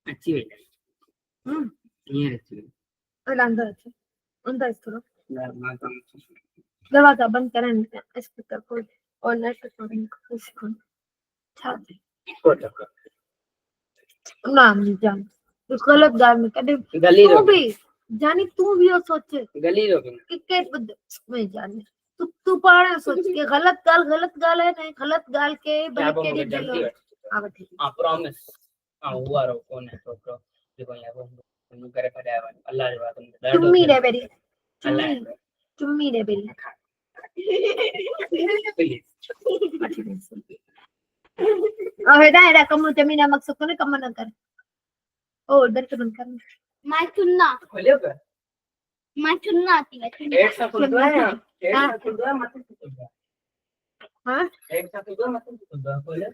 अच्छी है ये अच्छी और अंदर थोड़ा है दरवाजा बंद करें स्पीकर को और नेट को इसको छाते नाम जान तो गलत गाल में कदे गली तू भी जानी तू भी और सोचे गली रोक के मैं जाने तू पाड़े सोच के गलत गाल है नहीं गलत गाल के भले केड़ी दिलो आवे ठीक हां प्रॉमिस हां हुआ रो कौन है छोकरो देखो यार वो करे पड़े अल्लाह री बात चुम्मी रे बेरी चुम्मी रे बेरी हेडा हेडा कम जमीन मकसद को ने कम न कर ओ उधर तो बंद कर मैं चुनना खोलियो कर मैं चुनना आती है एक सा खुल दो है एक सा खुल दो मत खुल दो हां एक सा खुल दो मत खुल दो खोले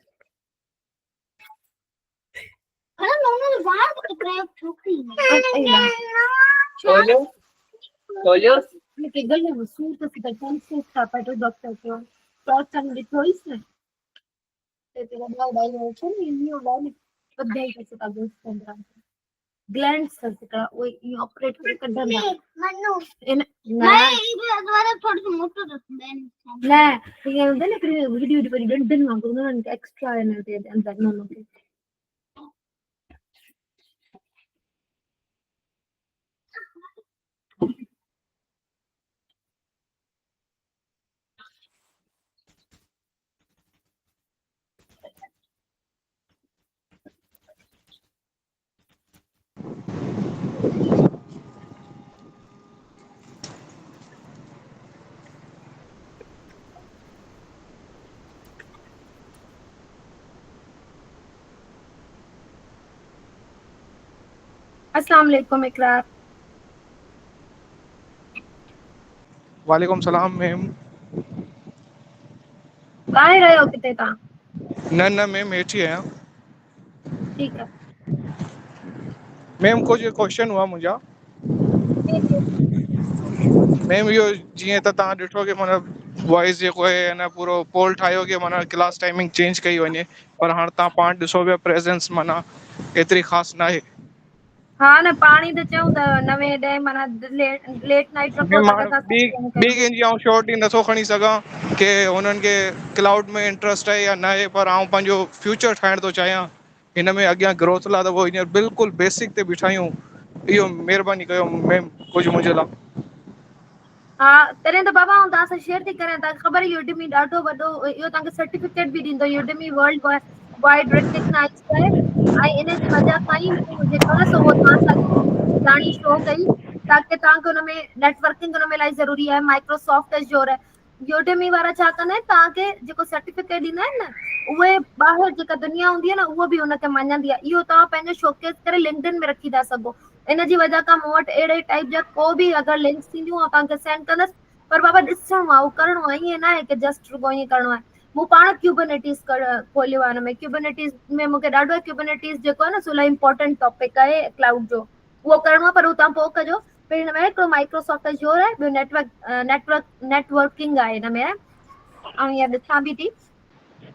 अरे नॉर्मल बात कर रहे हो छोकरी खोलियो खोलियो लेके गले में सूट से कौन से स्टाफ डॉक्टर को टॉर्च एंड डिटॉइस ने तेरा भाई हो छो न्यू लाइन बधाई कैसे का दोस्त पंद्रह ग्लैंड्स का वो ऑपरेट कर करना मनु ना ये द्वारा थोड़ा सा मोटो देन ना ये होता है ना वीडियो पर डन मांगो ना एक्स्ट्रा है ना दे अंदर नो नो अस्सलाम वालेकुम इकरार वालेकुम सलाम मैम काहे रहे हो किते ता न मैम हेठी आहियां ठीक है मैम कुछ क्वेश्चन हुआ मुंहिंजा मैम इहो जीअं त तव्हां ॾिठो कि माना वॉइस जेको आहे न पूरो पोल ठाहियो कि माना क्लास टाइमिंग चेंज कई वञे पर हाणे तव्हां पाण ॾिसो पिया प्रेजेंस माना एतिरी ख़ासि न आहे हाँ न पानी तो चऊं त 9-10 माना लेट नाइट रखो मैम त हाणे असां ॿी कंहिंजी आउं श्योरिटी नथो खणी सघां कि हुननि खे क्लाउड में इंट्रस्ट आहे या न आहे पर आउं पंहिंजो फ्यूचर ठाहिण थो चाहियां हिन में अॻियां ग्रोथ लाइ त उहो हींअर बिल्कुलु बेसिक ते बीठा आहियूं इहो महिरबानी कयो मैम कुझु मुंहिंजे लाइ हाँ तॾहिं त बाबा आउं तव्हां सां शेयर थी करियां तव्हांखे ख़बर यूडेमी ॾाढो वॾो इहो तव्हांखे सर्टिफिकेट बि ॾींदो यूडेमी वर्ल्ड वाइड रिकग्नाइज़ आहे ऐं इन जी वजह सां ई मूं जेको आहे सो उहो तव्हां सां ॼाणी शो कई ताकी तव्हांखे हुन में नेटवर्किंग हुन में इलाही ज़रूरी आहे माइक्रोसॉफ्ट एज़्योर आहे यूडेमी वारा छा कंदा आहिनि तव्हांखे जेको सर्टिफिकेट ॾींदा आहिनि न उहे ॿाहिरि जेका दुनिया हूंदी आहे न उहा बि हुनखे मञंदी आहे इहो तव्हां पंहिंजो शोकेस करे लिंक्डइन में रखी था सघो इन जी वजह खां मूं वटि अहिड़े टाइप जा को बि अगरि लिंक्स थींदियूं आउं तव्हांखे सेंड कंदसि पर बाबा ॾिसणो आहे उहो करिणो आहे ईअं न आहे की जस्ट रुगो ईअं करिणो आहे मूं पाण क्यूबरनेटिस खोलियो आहे हिन में क्यूबरनेटिस में मूंखे ॾाढो क्यूबरनेटिस जेको आहे न सो इलाही इंपॉर्टेंट टॉपिक आहे क्लाउड जो उहो करिणो आहे पर उहो तव्हां पोइ कजो पर हिन में हिकिड़ो माइक्रोसॉफ्ट एज़्योर आहे ॿियो नेटवर्किंग आहे हिन में ऐं हीअं ॾिसां बि थी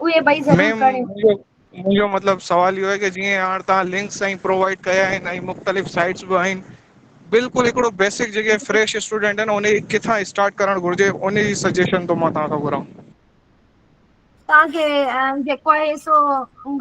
उहे ॿई ज़रूरु मैम करिणियूं मुंहिंजो मतिलबु सवाल इहो आहे कि जीअं हाणे तव्हां लिंक्स ऐं प्रोवाइड कया आहिनि ऐं मुख़्तलिफ़ साइट्स बि आहिनि बिल्कुलु हिकिड़ो बेसिक जेके फ्रेश स्टूडेंट आहिनि उन किथां स्टार्ट करणु घुरिजे उन जी सजेशन थो मां तव्हां खां घुरां तव्हांखे जेको आहे सो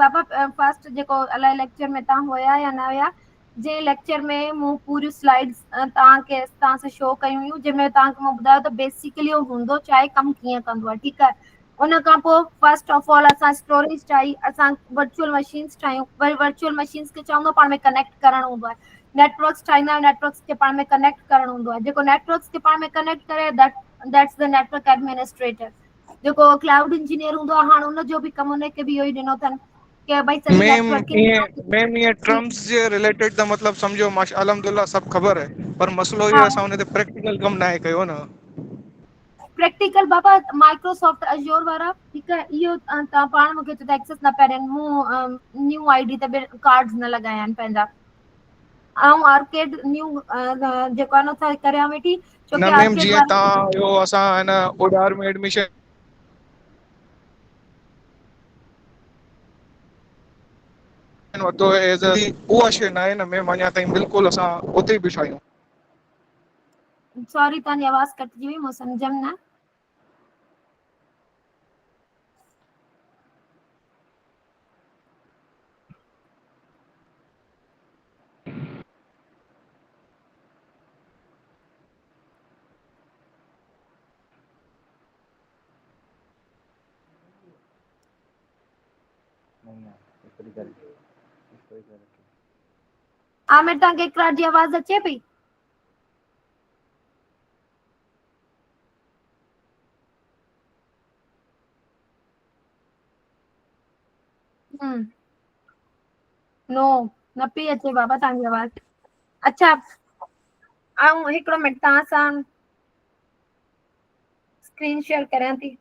बाबा फर्स्ट जेको अलाए लेक्चर में तव्हां हुया या न हुया जंहिं लेक्चर में मूं पूरियूं स्लाइड्स तव्हां सां शो कयूं हुयूं जंहिंमें तव्हांखे मां ॿुधायो त बेसिकली उहो हूंदो चाहे कमु कीअं कंदो आहे ठीकु आहे उन खां पोइ फर्स्ट ऑफ ऑल असां स्टोरेज ठाही असां वर्चुअल मशीन्स ठाहियूं वरी वर्चुअल मशीन्स खे चवंदो पाण में कनेक्ट करणु हूंदो आहे नेटवर्क्स ठाहींदा आहियूं नेटवर्क्स खे पाण में कनेक्ट करणु हूंदो आहे जेको नेटवर्क्स खे पाण में कनेक्ट करे दैट्स द नेटवर्क एडमिनिस्ट्रेटर जेको क्लाउड इंजीनियर हूंदो आहे हाणे उनजो बि कमु उनखे बि इहो ई ॾिनो अथनि की भई सॼी मैम ईअं ट्रम्प्स जे रिलेटेड त मतिलबु सम्झो अल्हम्दुलिल्लाह सभु ख़बर आहे पर मसइलो इहो हा आहे असां हुन ते प्रैक्टिकल कमु न आहे कयो न प्रैक्टिकल बाबा माइक्रोसॉफ्ट एज़्योर वारा ठीकु आहे इहो तव्हां पाण मूंखे चयो एक्सेस न पिया ॾियनि मूं न्यू आईडी ते कार्ड्स न लॻाया आहिनि पंहिंजा ऐं आर्केड न्यू जेको आहे न करियां वेठी छो न की मैम आर्केड जीअं वारा तव्हां इहो असां हिन उडार में एडमिशन वरितो एज़ उहा शइ न आहे हिन में, अञा ताईं बिल्कुलु असां उते बीठा आहियूं। सॉरी तव्हांजी आवाज़ कटिजी वई, मूं सम्झमि न। आमिर तव्हांखे इकरार जी आवाज़ अचे पई? नो न पई अचे बाबा तव्हांजी आवाज़। अच्छा आऊं हिकिड़ो मिंट तव्हां सां स्क्रीन शेयर करियां थी।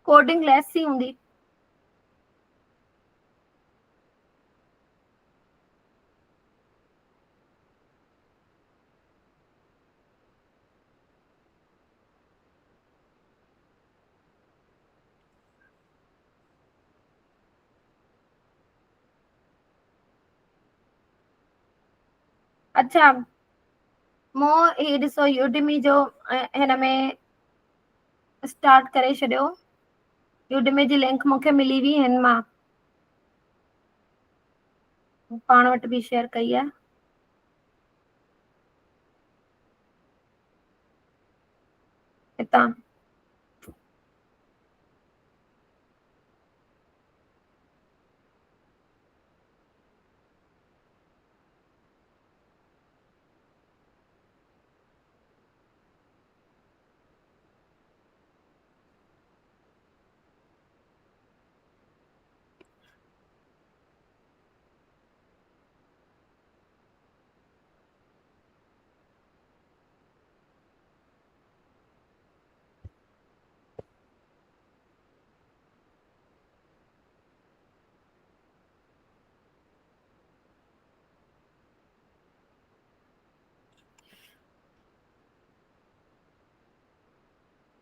कोडिंग लेस ही हूंदी। अच्छा मो ही ॾिसो यूडमी जो हिन में स्टार्ट करे छॾियो। यूडमी जी लिंक मूंखे मिली हुई हिन मां, पाण वटि बि शेयर कई आहे। हितां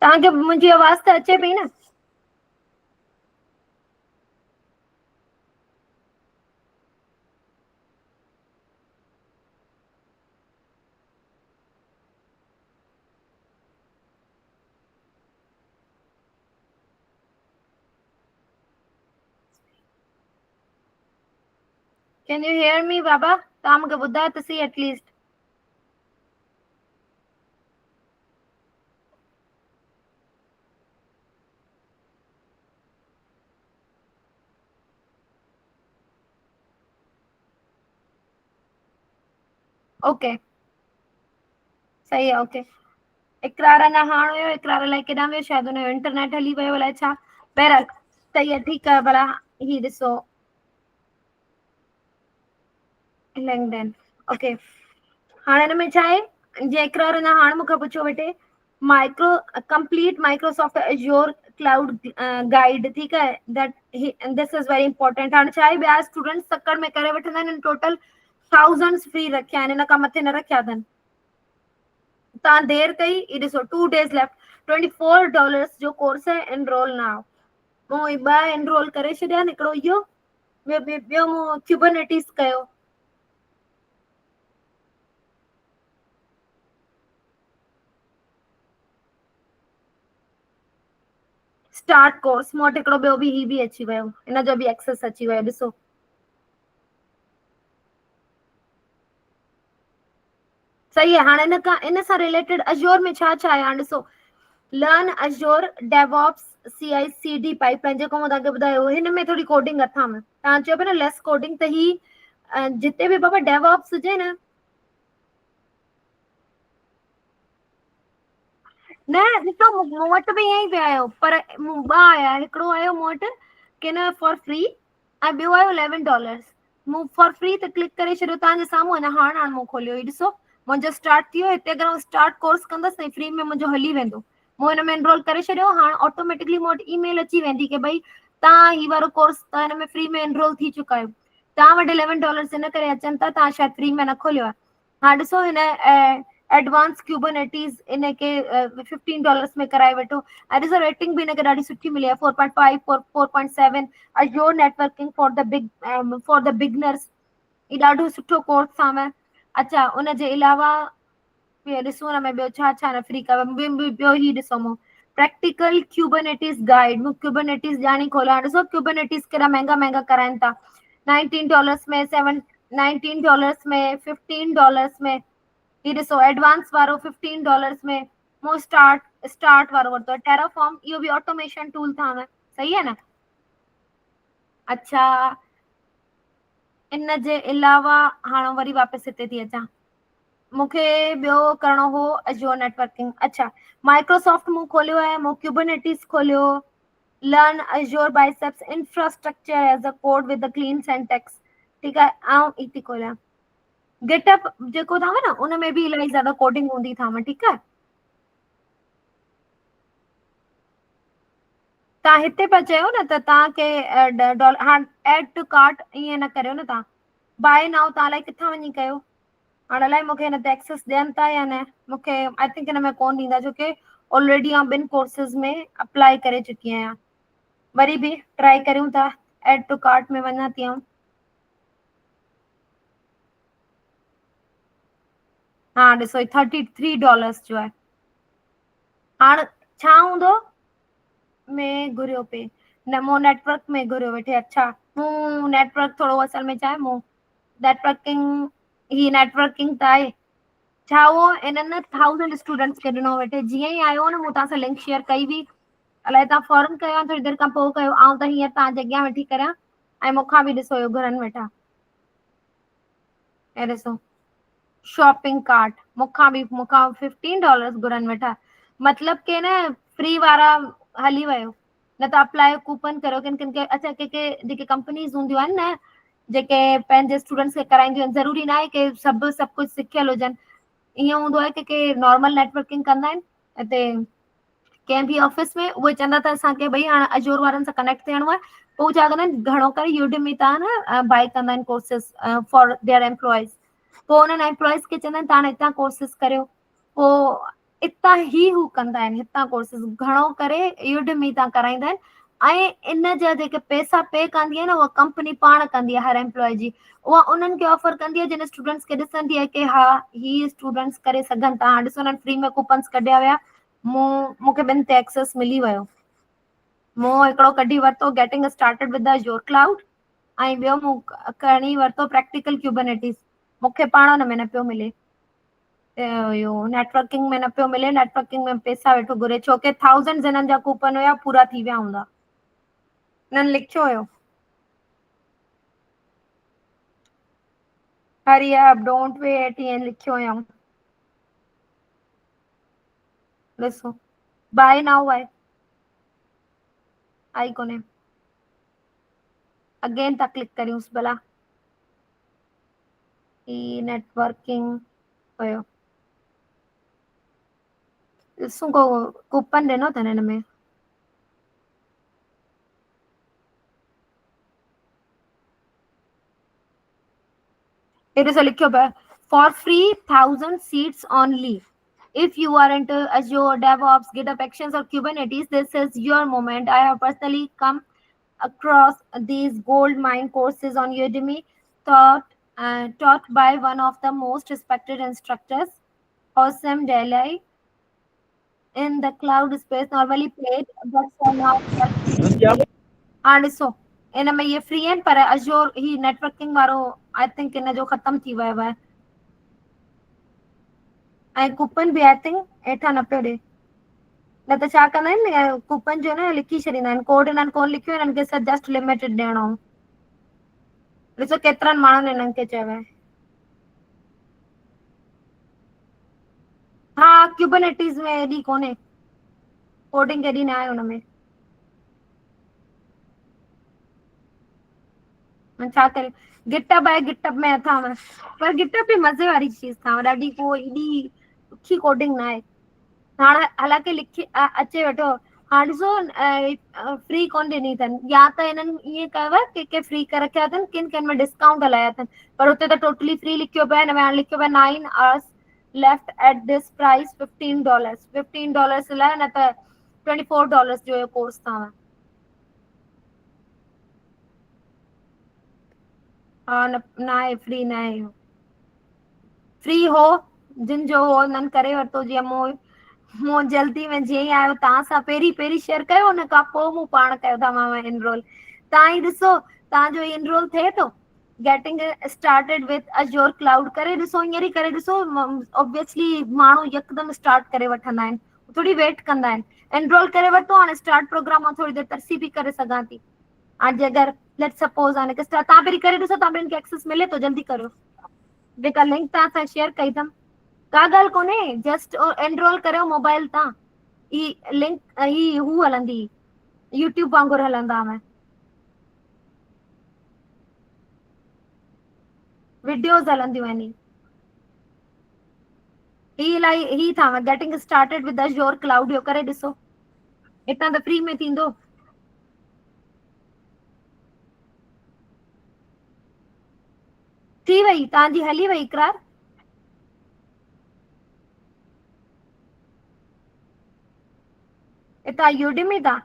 तव्हांखे मुंहिंजी आवाज़ त अचे पई न? Can you hear me बाबा? तव्हां मूंखे ॿुधायो त सही एटलीस्ट। ओके सही आहे। ओके इकरार अञा हाण हुयो, इकरार लाइ केॾां वियो, शायदि हुनजो इंटरनेट हली वियो अलाए छा। बहरहाल सही आहे, ठीकु आहे। भला ही ॾिसो लिंक्डइन। ओके हाणे हिन में छा आहे, जीअं इकरार अञा हाणे मूंखां पुछो वेठे complete Microsoft Azure cloud guide, ठीकु आहे। That this is very important. हाणे छा आहे, ॿिया स्टूडेंट्स तकड़ में करे वठंदा आहिनि, टोटल थाउज़ेंड्स फ्री रखिया आहिनि, हिन खां मथे न रखिया अथनि। तव्हां देरि कई, ही ॾिसो 2 days लेफ्ट, $24 जो कोर्स है, एनरोल नाउ। मूं 2 एनरोल करे छॾिया आहिनि, हिकिड़ो इहो, ॿियो मूं क्यूबरनेटिस कयो। स्टार्ट कोर्स मूं वटि हिकिड़ो ॿियो बि ही बि अची वियो, हिन जो बि एक्सेस अची वियो, ॾिसो। सही आहे। हाणे इन सां रिलेटेड अज़्योर में छा छा आहे, हाणे ॾिसो learn Azure DevOps CI/CD pipeline, जेको मां तव्हांखे ॿुधायो, हिन में थोरी कोडिंग अथाम। तव्हां चयो पिया न लेस कोडिंग, त ही जिते बि बाबा डेवऑप्स हुजे न, न ॾिसो मूं वटि बि ईअं ई पिया आयो, पर ॿ आया, हिकिड़ो आयो मूं वटि की न फॉर फ्री, ऐं ॿियो आयो $11। मूं फॉर फ्री त क्लिक करे छॾियो तव्हांजे साम्हूं, अञा हाणे मूं खोलियो, ही ॾिसो मुंहिंजो स्टार्ट थी वियो। हिते अगरि स्टार्ट कोर्स कंदसि न फ्री में मुंहिंजो हली वेंदो। मूं हिन में एनरोल करे छॾियो, हाणे ऑटोमेटिकली मूं वटि ईमेल अची वेंदी की भई तव्हां ही वारो कोर्स तव्हां हिन में फ्री में एनरोल थी चुका आहियो। तव्हां वटि $11 इन करे अचनि था, तव्हां शायदि फ्री में न खोलियो आहे। हाँ ॾिसो हिन एडवांस क्यूबरनेटिस इनके $15 में कराए वठो। ऐं ॾिसो रेटिंग बि हिनखे ॾाढी सुठी मिली आहे, 4.5 4.7। Azure networking for the beginners, ही ॾाढो सुठो कोर्स आहे मैं। अच्छा, उनजे अलावा ॾिसो हुन में ॿियो छा छा न फ्री कयो, ॿियो ही ॾिसो मूं प्रैक्टिकल क्यूबरनेटिस गाइड। मूं क्यूबरनेटिस ॼाणी खोलिया, ॾिसो क्यूबरनेटिस केॾा महांगा महांगा कराइनि था। $19 में, $19 में, $15 में। ही ॾिसो एडवांस वारो $15 में। मूं स्टार्ट वारो वरितो आहे टेराफॉर्म, इहो बि ऑटोमेशन टूल था मैं, सही है न। अच्छा, इन जे अलावा हाणे वरी वापसि हिते थी अचां, मूंखे ॿियो करणो हो अज़्योर नेटवर्किंग। अच्छा, माइक्रोसॉफ्ट मूं खोलियो आहे, मूं क्यूबरनेटिस खोलियो, learn Azure biceps infrastructure as a code with the clean syntax, ठीकु आहे। ऐं इते खोलियां गिटअप जेको अथव न, उन में बि इलाही ज़्यादा कोडिंग हूंदी अथव, ठीकु आहे। तव्हां हिते पिया चयो न त तव्हांखे हाणे एड टू कार्ट ईअं न करियो न, तव्हां बाय नाउ तव्हां अलाए किथां वञी कयो। हाणे अलाए मूंखे हिन ते एक्सेस ॾियनि था या न, मूंखे आई थिंक हिन में कोन ॾींदा, छोकी ऑलरेडी आउं ॿिनि कोर्सिस में अप्लाई करे चुकी आहियां। वरी बि ट्राई करियूं था, एड टू कार्ट में वञा थी आऊं। हाँ ॾिसो $33 जो आहे। हाणे छा हूंदो में घुरियो पे न, मूं नेटवर्क में घुरियो वेठे। अच्छा, मूं नेटवर्क थोरो असल में छा आहे, मूं नेटवर्किंग ही नेटवर्किंग त आहे छा, उहो इन्हनि 1000 स्टूडेंट्स खे ॾिनो वेठे। जीअं ई आयो न, मूं तव्हां सां लिंक शेयर कई हुई, अलाए तव्हां फौरन कयो आहे थोरी देरि खां पोइ कयो, ऐं त हीअं तव्हांजे अॻियां वेठी करियां ऐं मूंखां बि ॾिसो इहो घुरनि वेठा। ऐं ॾिसो शॉपिंग कार्ट, मूंखां $15 घुरनि वेठा। मतलब के न फ्री वारा हली वियो, न त अप्लाई कूपन करियो किन किन के। अच्छा, के जेके कंपनीज़ हूंदियूं आहिनि न, जेके पंहिंजे स्टूडेंट्स खे कराईंदियूं आहिनि, ज़रूरी न आहे की सभु कुझु सिखियल हुजनि। ईअं हूंदो आहे की नॉर्मल नेटवर्किंग कंदा आहिनि हिते कंहिं बि ऑफिस में, उहे चवंदा त असांखे भई हाणे अज़्योर वारनि सां कनेक्ट थियणो आहे, पोइ छा कंदा आहिनि, घणो करे यूडेमी तां न बाय कंदा आहिनि कोर्सिस फॉर देयर एम्प्लॉइज़। पोइ उन्हनि एम्प्लॉइज़ खे चवंदा आहिनि तव्हां हितां कोर्सिस करियो, पोइ हितां ई हू कंदा आहिनि, हितां कोर्सिस घणो करे यूडेमी तां कराईंदा आहिनि। ऐं इन जा जेके पैसा पे कंदी आहे न, उहा कंपनी पाण कंदी आहे हर एम्प्लॉय जी। उहा उन्हनि खे ऑफर कंदी आहे जिन स्टूडेंट्स खे ॾिसंदी आहे की हा ही स्टूडेंट्स करे सघनि था। हाणे ॾिसो, उन्हनि फ्री में कूपन्स कढिया विया, मूंखे ॿिनि ते एक्सेस मिली वियो। मूं हिकिड़ो कढी वरितो getting started with the Azure cloud, ऐं ॿियो मूं खणी वरितो प्रैक्टिकल क्यूबरनेटिस। मूंखे पाण हुन में न पियो मिले, इहो नेटवर्किंग में न पियो मिले। नेटवर्किंग में पैसा वेठो घुरे, छोकी 1000 ॼणनि जा कूपन हुया, पूरा थी विया हूंदा। हिननि लिखियो हुयो हरी अप डोंट वेट, ईअं लिखियो हुयऊं। ॾिसो बाय नाउ आहे, आई कोन्हे। अगेन था क्लिक करियूंसि भला, ही नेटवर्किंग हुयो, ॾिसूं को कूपन ॾिनो अथनि हिन में। It is लिखियो पिया for free 1000 seats only. If you are into Azure, DevOps, GitHub Actions or Kubernetes, this is your moment. I have personally come across these gold mine courses on Udemy, taught by one of the most respected instructors, Hosam Delhi, in the cloud space, normally paid, but for now. हाँ ॾिसो, इन में ये free आहिनि, पर Azure ही networking वारो I think in जो ख़तम थी वियो आहे। ऐं कूपन बि आई थिंक हेठां न पियो ॾे, न त छा कंदा आहिनि, कूपन जो न लिखी छॾींदा आहिनि, कोड हिननि कोन लिखियो, हिननि खे जस्ट लिमिटेड ॾियणो। ॾिसो केतिरनि माण्हुनि हिननि खे चयो आहे। हा क्यूबरनेटिस में एॾी कोन्हे, कोडिंग केॾी न आहे हुनमें। छा करे गिटअप आहे, गिटअप में अथाव, पर गिटअप बि मज़े वारी चीज़ अथव, ॾाढी को एॾी ॾुखी कोडिंग न आहे। हाणे हालांकि लिखी अचे वेठो, हाणे ॾिसो फ्री कोन ॾिनी अथनि, या त हिननि ईअं कयव के फ्री करे रखिया अथनि, किन में डिस्काउंट हलाया अथनि, पर हुते त टोटली फ्री लिखियो पियो आहे। हिन में हाणे लिखियो पियो आहे 9 hours left at this price $15 $15 लाइ, न त $24 जो कोर्स अथव। हाँ न आहे, फ्री न आहे, फ्री हो जिन जो हो उन्हनि करे वरितो। जीअं मूं जल्दी में जीअं ई आयो तव्हां सां पहिरीं शेयर कयो, हुन खां पोइ मूं पाण कयो तव्हां एनरोल। तव्हां ई ॾिसो तव्हांजो एनरोल थिए थो, getting started with Azure cloud करे ॾिसो, हींअर ई करे ॾिसो। ऑब्वियसली माण्हू यकदम स्टार्ट करे वठंदा आहिनि, थोड़ी वेट कंदा आहिनि। एनरोल करे वठो, हाणे स्टार्ट प्रोग्राम मां थोड़ी देरि तरसी बि करे सघां थी। आज अगर लेट्स सपोज हाणे तव्हां पहिरीं करे ॾिसो, तव्हां ॿियनि खे एक्सेस मिले थो, जल्दी करो। जेका लिंक तव्हां सां शेयर कई अथमि, का ॻाल्हि कोन्हे, जस्ट एनरोल करियो मोबाइल तां। ही लिंक ही हू हलंदी, यूट्यूब वांगुरु हलंदा में वीडियोस हलंदियूं आहिनि। ही इलाही ही अथव getting started with Azure cloud, जो करे ॾिसो, हितां त फ्री में थींदो। थी वई तव्हांजी, हली वई इकरार? हितां यूडेमी तां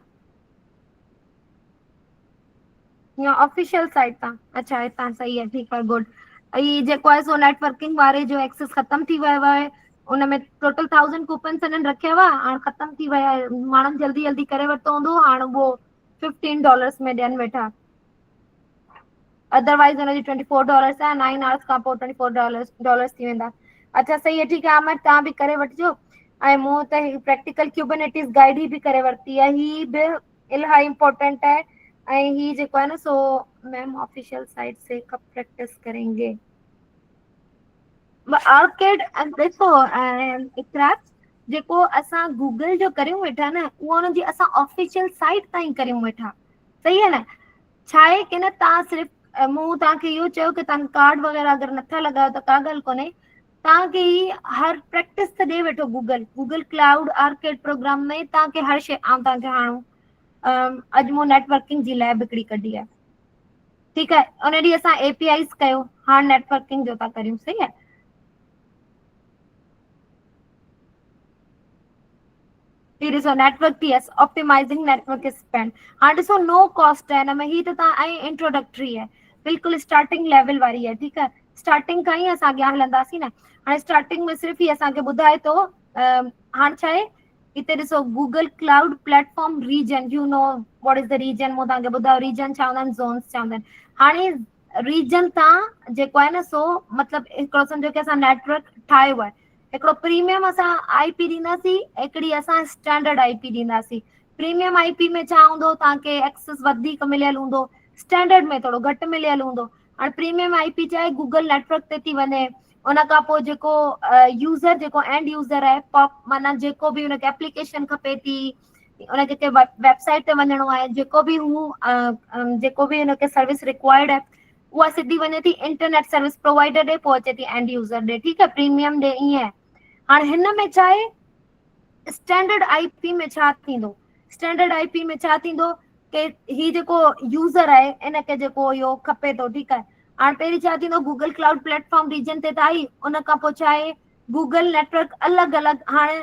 या ऑफिशियल साइट तां? अच्छा हितां सही आहे, ठीकु आहे, गुड। ही जेको आहे सो नेटवर्किंग वारे जो एक्सेस ख़तम थी वियो आहे, उनमें टोटल 1000 कूपन्स हिननि रखिया हुआ, हाणे ख़तम थी विया आहे। माण्हुनि जल्दी जल्दी करे वरितो हूंदो, हाणे उहो $15 में ॾियनि वेठा। अदरवाइज हुनजी $24 आहे, 9 hours खां पोइ $24 थी वेंदा। अच्छा सही आहे, ठीकु आहे आमिर, तव्हां बि करे वठिजो। ऐं मूं त प्रैक्टिकल क्यूबरनेटिस गाइड ही बि करे वरिती आहे, ही बि इलाही इम्पोर्टेंट है। ऐं ही जेको है ना सो मैम ऑफिशियल साइट से कब प्रैक्टिस करेंगे? आर्केड देखो इकरार, जेको असां गूगल जो करियूं वेठा न, उहो हुनजी असां ऑफिशियल साइट ताईं करियूं वेठा, सही है न? छा आहे कि न तव्हां सिर्फ़ मूं तव्हांखे इहो चयो कि तव्हां कार्ड वग़ैरह अगरि नथा लॻायो त का ॻाल्हि कोन्हे, तव्हांखे ही हर प्रैक्टिस त ॾे वेठो गूगल क्लाउड आर्केड प्रोग्राम में तव्हांखे हर शइ। ऐं तव्हांखे हाणे अॼु मूं नेटवर्किंग जी लैब हिकिड़ी कढी आहे, ठीकु आहे, उन ॾींहुं असां APIs कयो, हाणे नेटवर्किंग जो था करियूं, सही आहे। ॾिसो network TS optimizing network spend, हाणे ॾिसो नो कॉस्ट है हिन में, ही त तव्हां ऐं इंट्रोडक्टरी है, बिल्कुलु स्टार्टिंग लेवल वारी है, ठीकु आहे। स्टार्टिंग खां ई असां अॻियां हलंदासीं न। हाणे स्टार्टिंग में सिर्फ़ु ही असांखे ॿुधाए थो, हाणे छा आहे हिते ॾिसो Google cloud platform region, you know what is the region, मूं तव्हांखे ॿुधायो रीजन छा हूंदा आहिनि, ज़ोन्स छा हूंदा आहिनि। हाणे रीजन तां जेको आहे न सो मतिलबु हिकिड़ो सम्झो कि असां नेटवर्क ठाहियो आहे, हिकिड़ो प्रीमियम असां IP ॾींदासीं, हिकिड़ी असां स्टैंडर्ड IP ॾींदासीं। प्रीमियम IP में छा हूंदो, तव्हांखे एक्सेस वधीक मिलियल हूंदो, स्टैंडर्ड में थोरो घटि मिलियल हूंदो। हाणे प्रीमियम IP चाहे गूगल नेटवर्क ते थी वञे, उन खां पोइ जेको यूज़र, जेको एंड यूज़र आहे, माना जेको बि हुनखे एप्लीकेशन खपे थी, उनखे के वेबसाइट ते वञिणो आहे, जेको बि हुनखे सर्विस रिक्वायर्ड आहे, उहा सिधी वञे थी इंटरनेट सर्विस प्रोवाइडर ॾे, पोइ अचे थी एंड यूज़र ॾे, ठीकु आहे, प्रीमियम ॾे, ईअं आहे। हाणे हिन में छा आहे, स्टैंडर्ड IP में छा थींदो, स्टैंडर्ड IP में छा थींदो कि ही जेको यूज़र आहे इनखे जेको इहो खपे थो, ठीकु आहे। हाणे पहिरीं छा थींदो, गूगल क्लाउड प्लेटफॉर्म रीजन ते त आई, उन खां पोइ छा आहे गूगल नेटवर्क अलॻि अलॻि। हाणे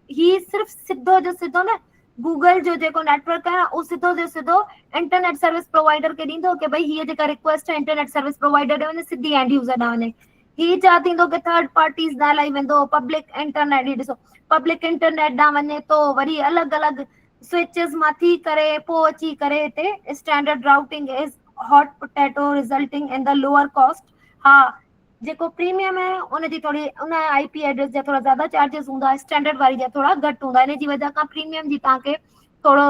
ही सिर्फ़ु सिधो जो सिधो न गूगल जो जेको नेटवर्क आहे उहो सिधो जो सिधो इंटरनेट सर्विस प्रोवाइडर खे ॾींदो कि भई हीअ जेका रिक्वेस्ट आहे इंटरनेट सर्विस प्रोवाइडर ॾे वञे, सिधी एंड यूज़र ॾांहुं वञे। ही छा थींदो कि थर्ड पार्टीज़ ॾांहुं इलाही वेंदो, पब्लिक इंटरनेट, ही ॾिसो पब्लिक इंटरनेट ॾांहुं वञे थो, वरी अलॻि अलॻि स्विचेस मां थी करे पोइ अची करे हिते standard routing is hot potato resulting in the lower cost. हा, जेको प्रीमियम है उनजी थोड़ी उन IP एड्रेस जा थोड़ा ज्यादा चार्जेस हूंदा, स्टैंडर्ड वारी जा थोड़ा घटि हूंदा। इन जी वजह खां प्रीमियम जी तव्हांखे थोड़ो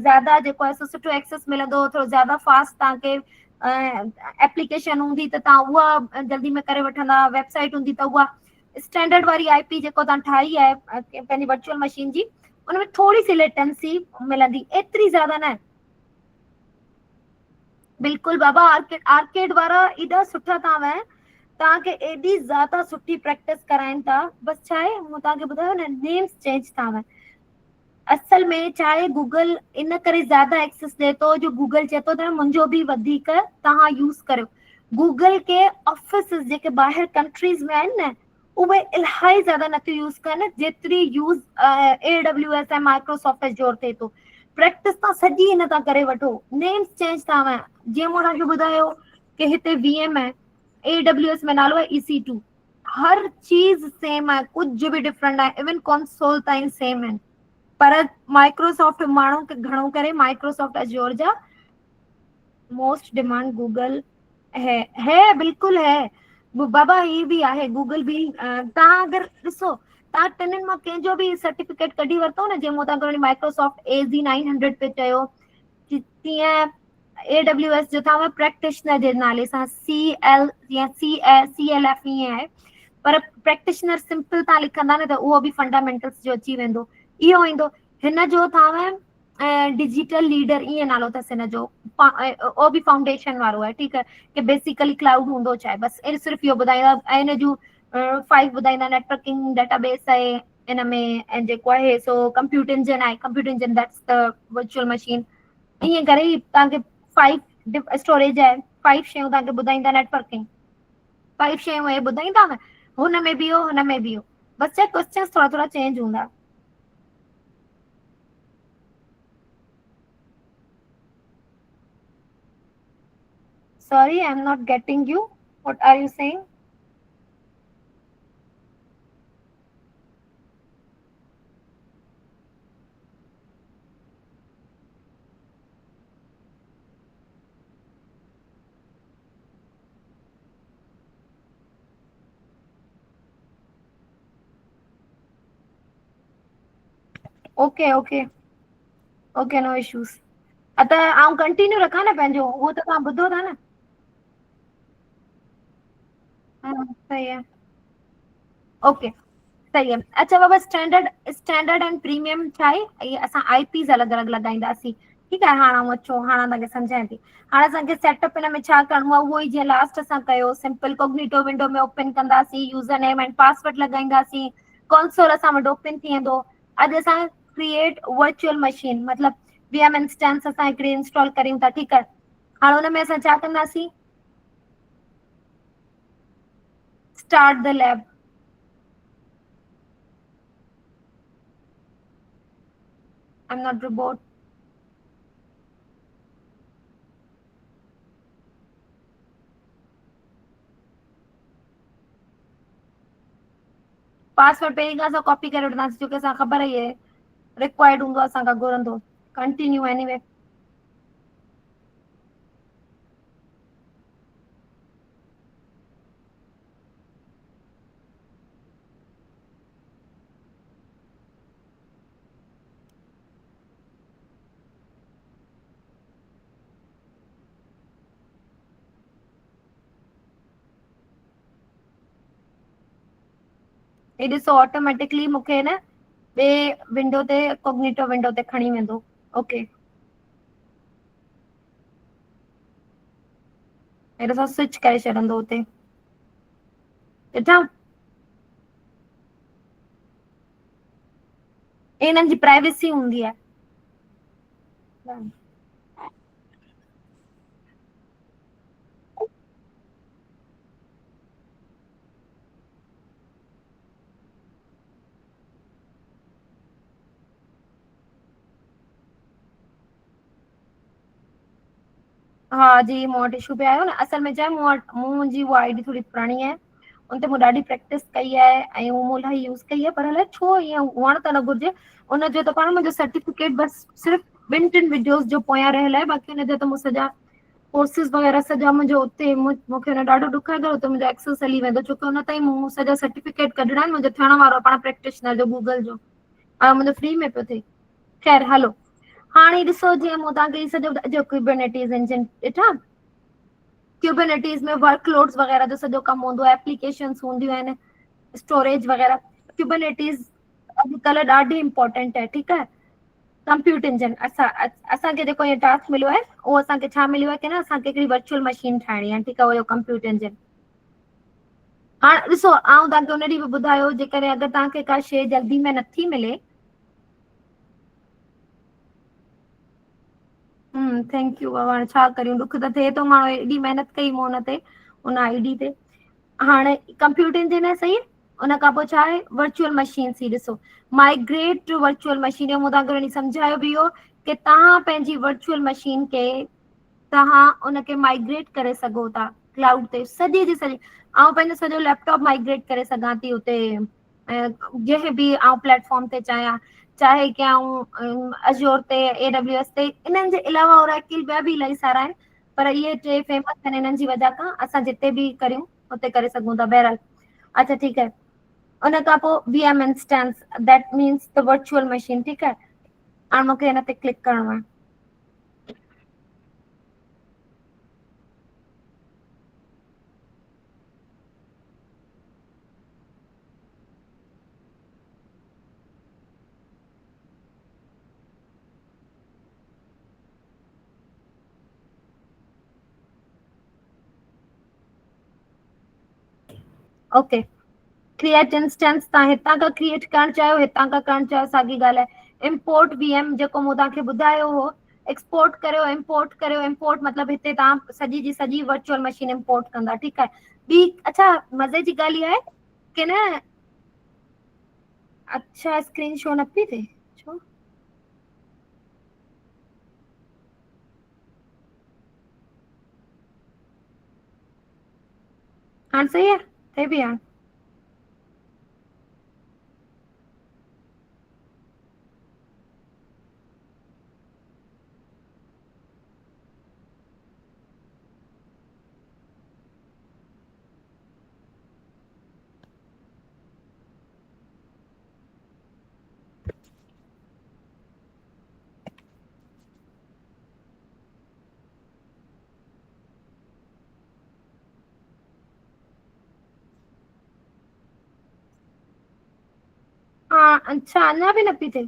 ज्यादा जेको आहे सुठो एक्सेस मिलंदो, थोड़ो ज्यादा फास्ट तव्हांखे एप्लीकेशन हूंदी त तव्हां उहा जल्दी में करे वठंदा, वेबसाइट हूंदी त उहा। स्टैंडर्ड वारी IP जेको तव्हां ठाही आहे पंहिंजी वर्चुअल मशीन जी, उनमें थोड़ी सी लेटेंसी मिलंदी, एतिरी ज्यादा न। बिल्कुल बाबा, आर्केड आर्केड वारा एॾा सुठा था आहिनि, तव्हांखे एॾी ज्यादा सुठी प्रैक्टिस कराइनि था। बस छा आहे, मूं तव्हांखे ॿुधायो न, नेम्स चेंज था आहिनि। असल में छा आहे, गूगल इन करे ज्यादा एक्सेस ॾे थो, जो गूगल चए थो त मुंहिंजो बि वधीक तव्हां यूज़ करियो। गूगल के ऑफिसिस जेके ॿाहिरि कंट्रीज़ में आहिनि न, उहे इलाही ज्यादा नथियूं यूज़ कनि जेतिरी यूज़ AWS ऐं माइक्रोसॉफ्ट एज़्योर थिए थो। प्रैक्टिस तव्हां सॼी इन तां करे वठो, नेम्स चेंज था आहिनि। जीअं मूं तव्हांखे ॿुधायो कि हिते VM आहे, AWS में नालो आहे EC2, हर चीज़ सेम आहे, कुझु बि डिफरेंट आहे, इवन कंसोल ताईं सेम आहिनि। पर माइक्रोसॉफ्ट माण्हू खे घणो करे माइक्रोसॉफ्ट एज़्योर जा मोस्ट डिमांड गूगल है बिल्कुल है बाबा। ये भी आहे गूगल भी। तव्हां अगरि ॾिसो, तव्हां टिनिनि मां कंहिंजो बि सर्टिफिकेट कढी वरितो न, जीअं मूं तव्हांखे माइक्रोसॉफ्ट AZ900 पे चयो, तीअं AWS जो अथव प्रैक्टिशनर जे नाले सां CL या CLF ईअं आहे। पर प्रैक्टिशनर सिंपल तव्हां लिखंदा न त उहो बि फंडामेंटल्स जो अची वेंदो। इहो ईंदो। हिन जो अथव डिजिटल लीडर ईअं नालो अथसि हिन जो, उहो बि फाउंडेशन वारो आहे, ठीकु आहे, कि बेसिकली क्लाउड हूंदो छा आहे, बसि सिर्फ़ु इहो ॿुधाईंदा। ऐं हिन जूं 5 ॿुधाईंदा, नेटवर्किंग डेटाबेस आहे इन में, ऐं जेको आहे सो कंप्यूटर इंजन आहे, computer engine that's the virtual machine. ईअं करे तव्हांखे 5 स्टोरेज आहे, 5 शयूं तव्हांखे ॿुधाईंदा, नेटवर्किंग 5 शयूं हे ॿुधाईंदा न, हुन में बि हो, हुन में बि हो, बसि क्वेश्चन थोड़ा थोड़ा चेंज हूंदा। Sorry, I'm not getting you. What are you saying? Okay, no issues. अत आउं कंटिन्यू रखां न पंहिंजो, उहो त तव्हां ॿुधो था न। सही है, ओके सही है। अच्छा बाबा, स्टैंडर्ड एंड प्रीमियम छा आहे, ऐं असां IPs अलॻि अलॻि लॻाईंदासीं, ठीकु आहे। हाणे आउं अचो, हाणे तव्हांखे सम्झायां थी। हाणे असांखे सेटअप हिन में छा करिणो आहे, उहो ई जीअं लास्ट असां कयो, सिंपल कोग्निटो विंडो में ओपन कंदासीं, यूज़र नेम एंड पासवर्ड लॻाईंदासीं, कंसोल असां वटि ओपन थी वेंदो। अॼु असां क्रिएट वर्चुअल मशीन मतिलबु VM इंस्टेंस असां हिकिड़ी इंस्टॉल करियूं था, ठीकु आहे। हाणे हुन में असां छा कंदासीं, start the lab. I'm not robot. Password पहिरीं खां असां कॉपी करे वठंदासीं, छोकी असां ख़बर ई आहे रिक्वायर्ड हूंदो, असांखां घुरंदो। Continue anyway. ये ॾिसो ऑटोमेटिकली मूंखे न ॿिए विंडो ते, कोग्निटो विंडो ते खणी वेंदो। ओके, हे ॾिसो स्विच करे छॾंदो हुते, ॾिठा। इन्हनि जी प्राइवेसी हूंदी आहे। हाँ जी, मूं वटि इशू पे आयो न। असल में छा आहे, मुंहिंजी उहा ID थोड़ी पुराणी आहे, उन ते मूं ॾाढी प्रैक्टिस कई आहे ऐं उहो मूं इलाही यूज़ कई आहे, पर अलाए छो ईअं हुअण त न घुरिजे। उनजो त पाण मुंहिंजो सर्टिफिकेट बसि सिर्फ़ु 2-3 वीडियोस जो पोयां रहियल आहे, बाक़ी हुनजा त मूं सॼा कोर्सिस वग़ैरह सॼा मुंहिंजो उते, मूंखे हुन ॾाढो ॾुख आहे, उते मुंहिंजो एक्सेस हली वेंदो, छोकी हुन ताईं मूं सॼा सर्टिफिकेट कढणा आहिनि। मुंहिंजो थियण वारो आहे पाण प्रैक्टिशनर जो गूगल जो, ऐं मुंहिंजो फ्री में पियो थिए। ख़ैर हलो, हाणे ॾिसो, जीअं मूं तव्हांखे सॼो जो क्यूबरनेटिस इंजन ॾिठा। क्यूबरनेटिस में वर्कलोड्स वग़ैरह जो सॼो कमु हूंदो आहे, एप्लीकेशंस हूंदियूं आहिनि, स्टोरेज वग़ैरह। क्यूबरनेटिस अॼुकल्ह ॾाढी इम्पोर्टेंट आहे, ठीकु आहे। कंप्यूटर इंजन असांखे जेको इहो टास्क मिलियो आहे उहो असांखे छा मिलियो आहे की न असांखे हिकिड़ी वर्चुअल मशीन ठाहिणी आहे, ठीकु आहे, उहो कंप्यूटर इंजन। हाणे ॾिसो आउं तव्हांखे उन ॾींहुं बि ॿुधायो जेकॾहिं अगरि तव्हांखे का शइ जल्दी में नथी मिले, थैंक यू बाबा, हाणे छा करियूं, ॾुख त थिए थो, माण्हू एॾी महिनत कई मूं हुन ते, उन आईडी ते। हाणे कंप्यूटर इंजन आहे, सही। उन खां पोइ छा आहे, वर्चुअल मशीन सी। ॾिसो माइग्रेट टू वर्चुअल मशीन, मूं तव्हांखे वरी सम्झायो बि हो कि तव्हां पंहिंजी वर्चुअल मशीन खे तव्हां उनखे माइग्रेट करे सघो था क्लाउड ते, सॼी जी सॼी। ऐं पंहिंजो सॼो लैपटॉप माइग्रेट करे सघां थी उते, जंहिं बि आउं प्लेटफॉर्म ते चाहियां, चाहे कि आउं अज़ूर ते, AWS ते, इन्हनि जे अलावा ओरेकल ॿिया बि इलाही सारा आहिनि, पर इहे टे फेमस आहिनि। इन्हनि जी वजह खां असां जिते बि करियूं उते करे सघूं था। बहरहाल अच्छा ठीकु आहे। उन खां पोइ VM instance, that means the virtual machine, ठीकु आहे। हाणे मूंखे हिन ते क्लिक करिणो आहे। ओके, क्रिएट इंस्टेंस तव्हां हितां खां क्रिएट करणु चाहियो, हितां खां करणु चाहियो, साॻी ॻाल्हि आहे। इम्पोर्ट VM जेको मूं तव्हांखे ॿुधायो हो, एक्सपोर्ट करियो, इम्पोर्ट करियो। इम्पोर्ट मतिलबु हिते तव्हां सॼी जी सॼी वर्चुअल मशीन इम्पोर्ट कंदा, ठीकु आहे। ॿी अच्छा मज़े जी ॻाल्हि इहा आहे की न, अच्छा स्क्रीन शो न पई थिए छो? हाणे सही आहे, थिए बि हाणे? हाँ अच्छा, अञा बि न पई थिए,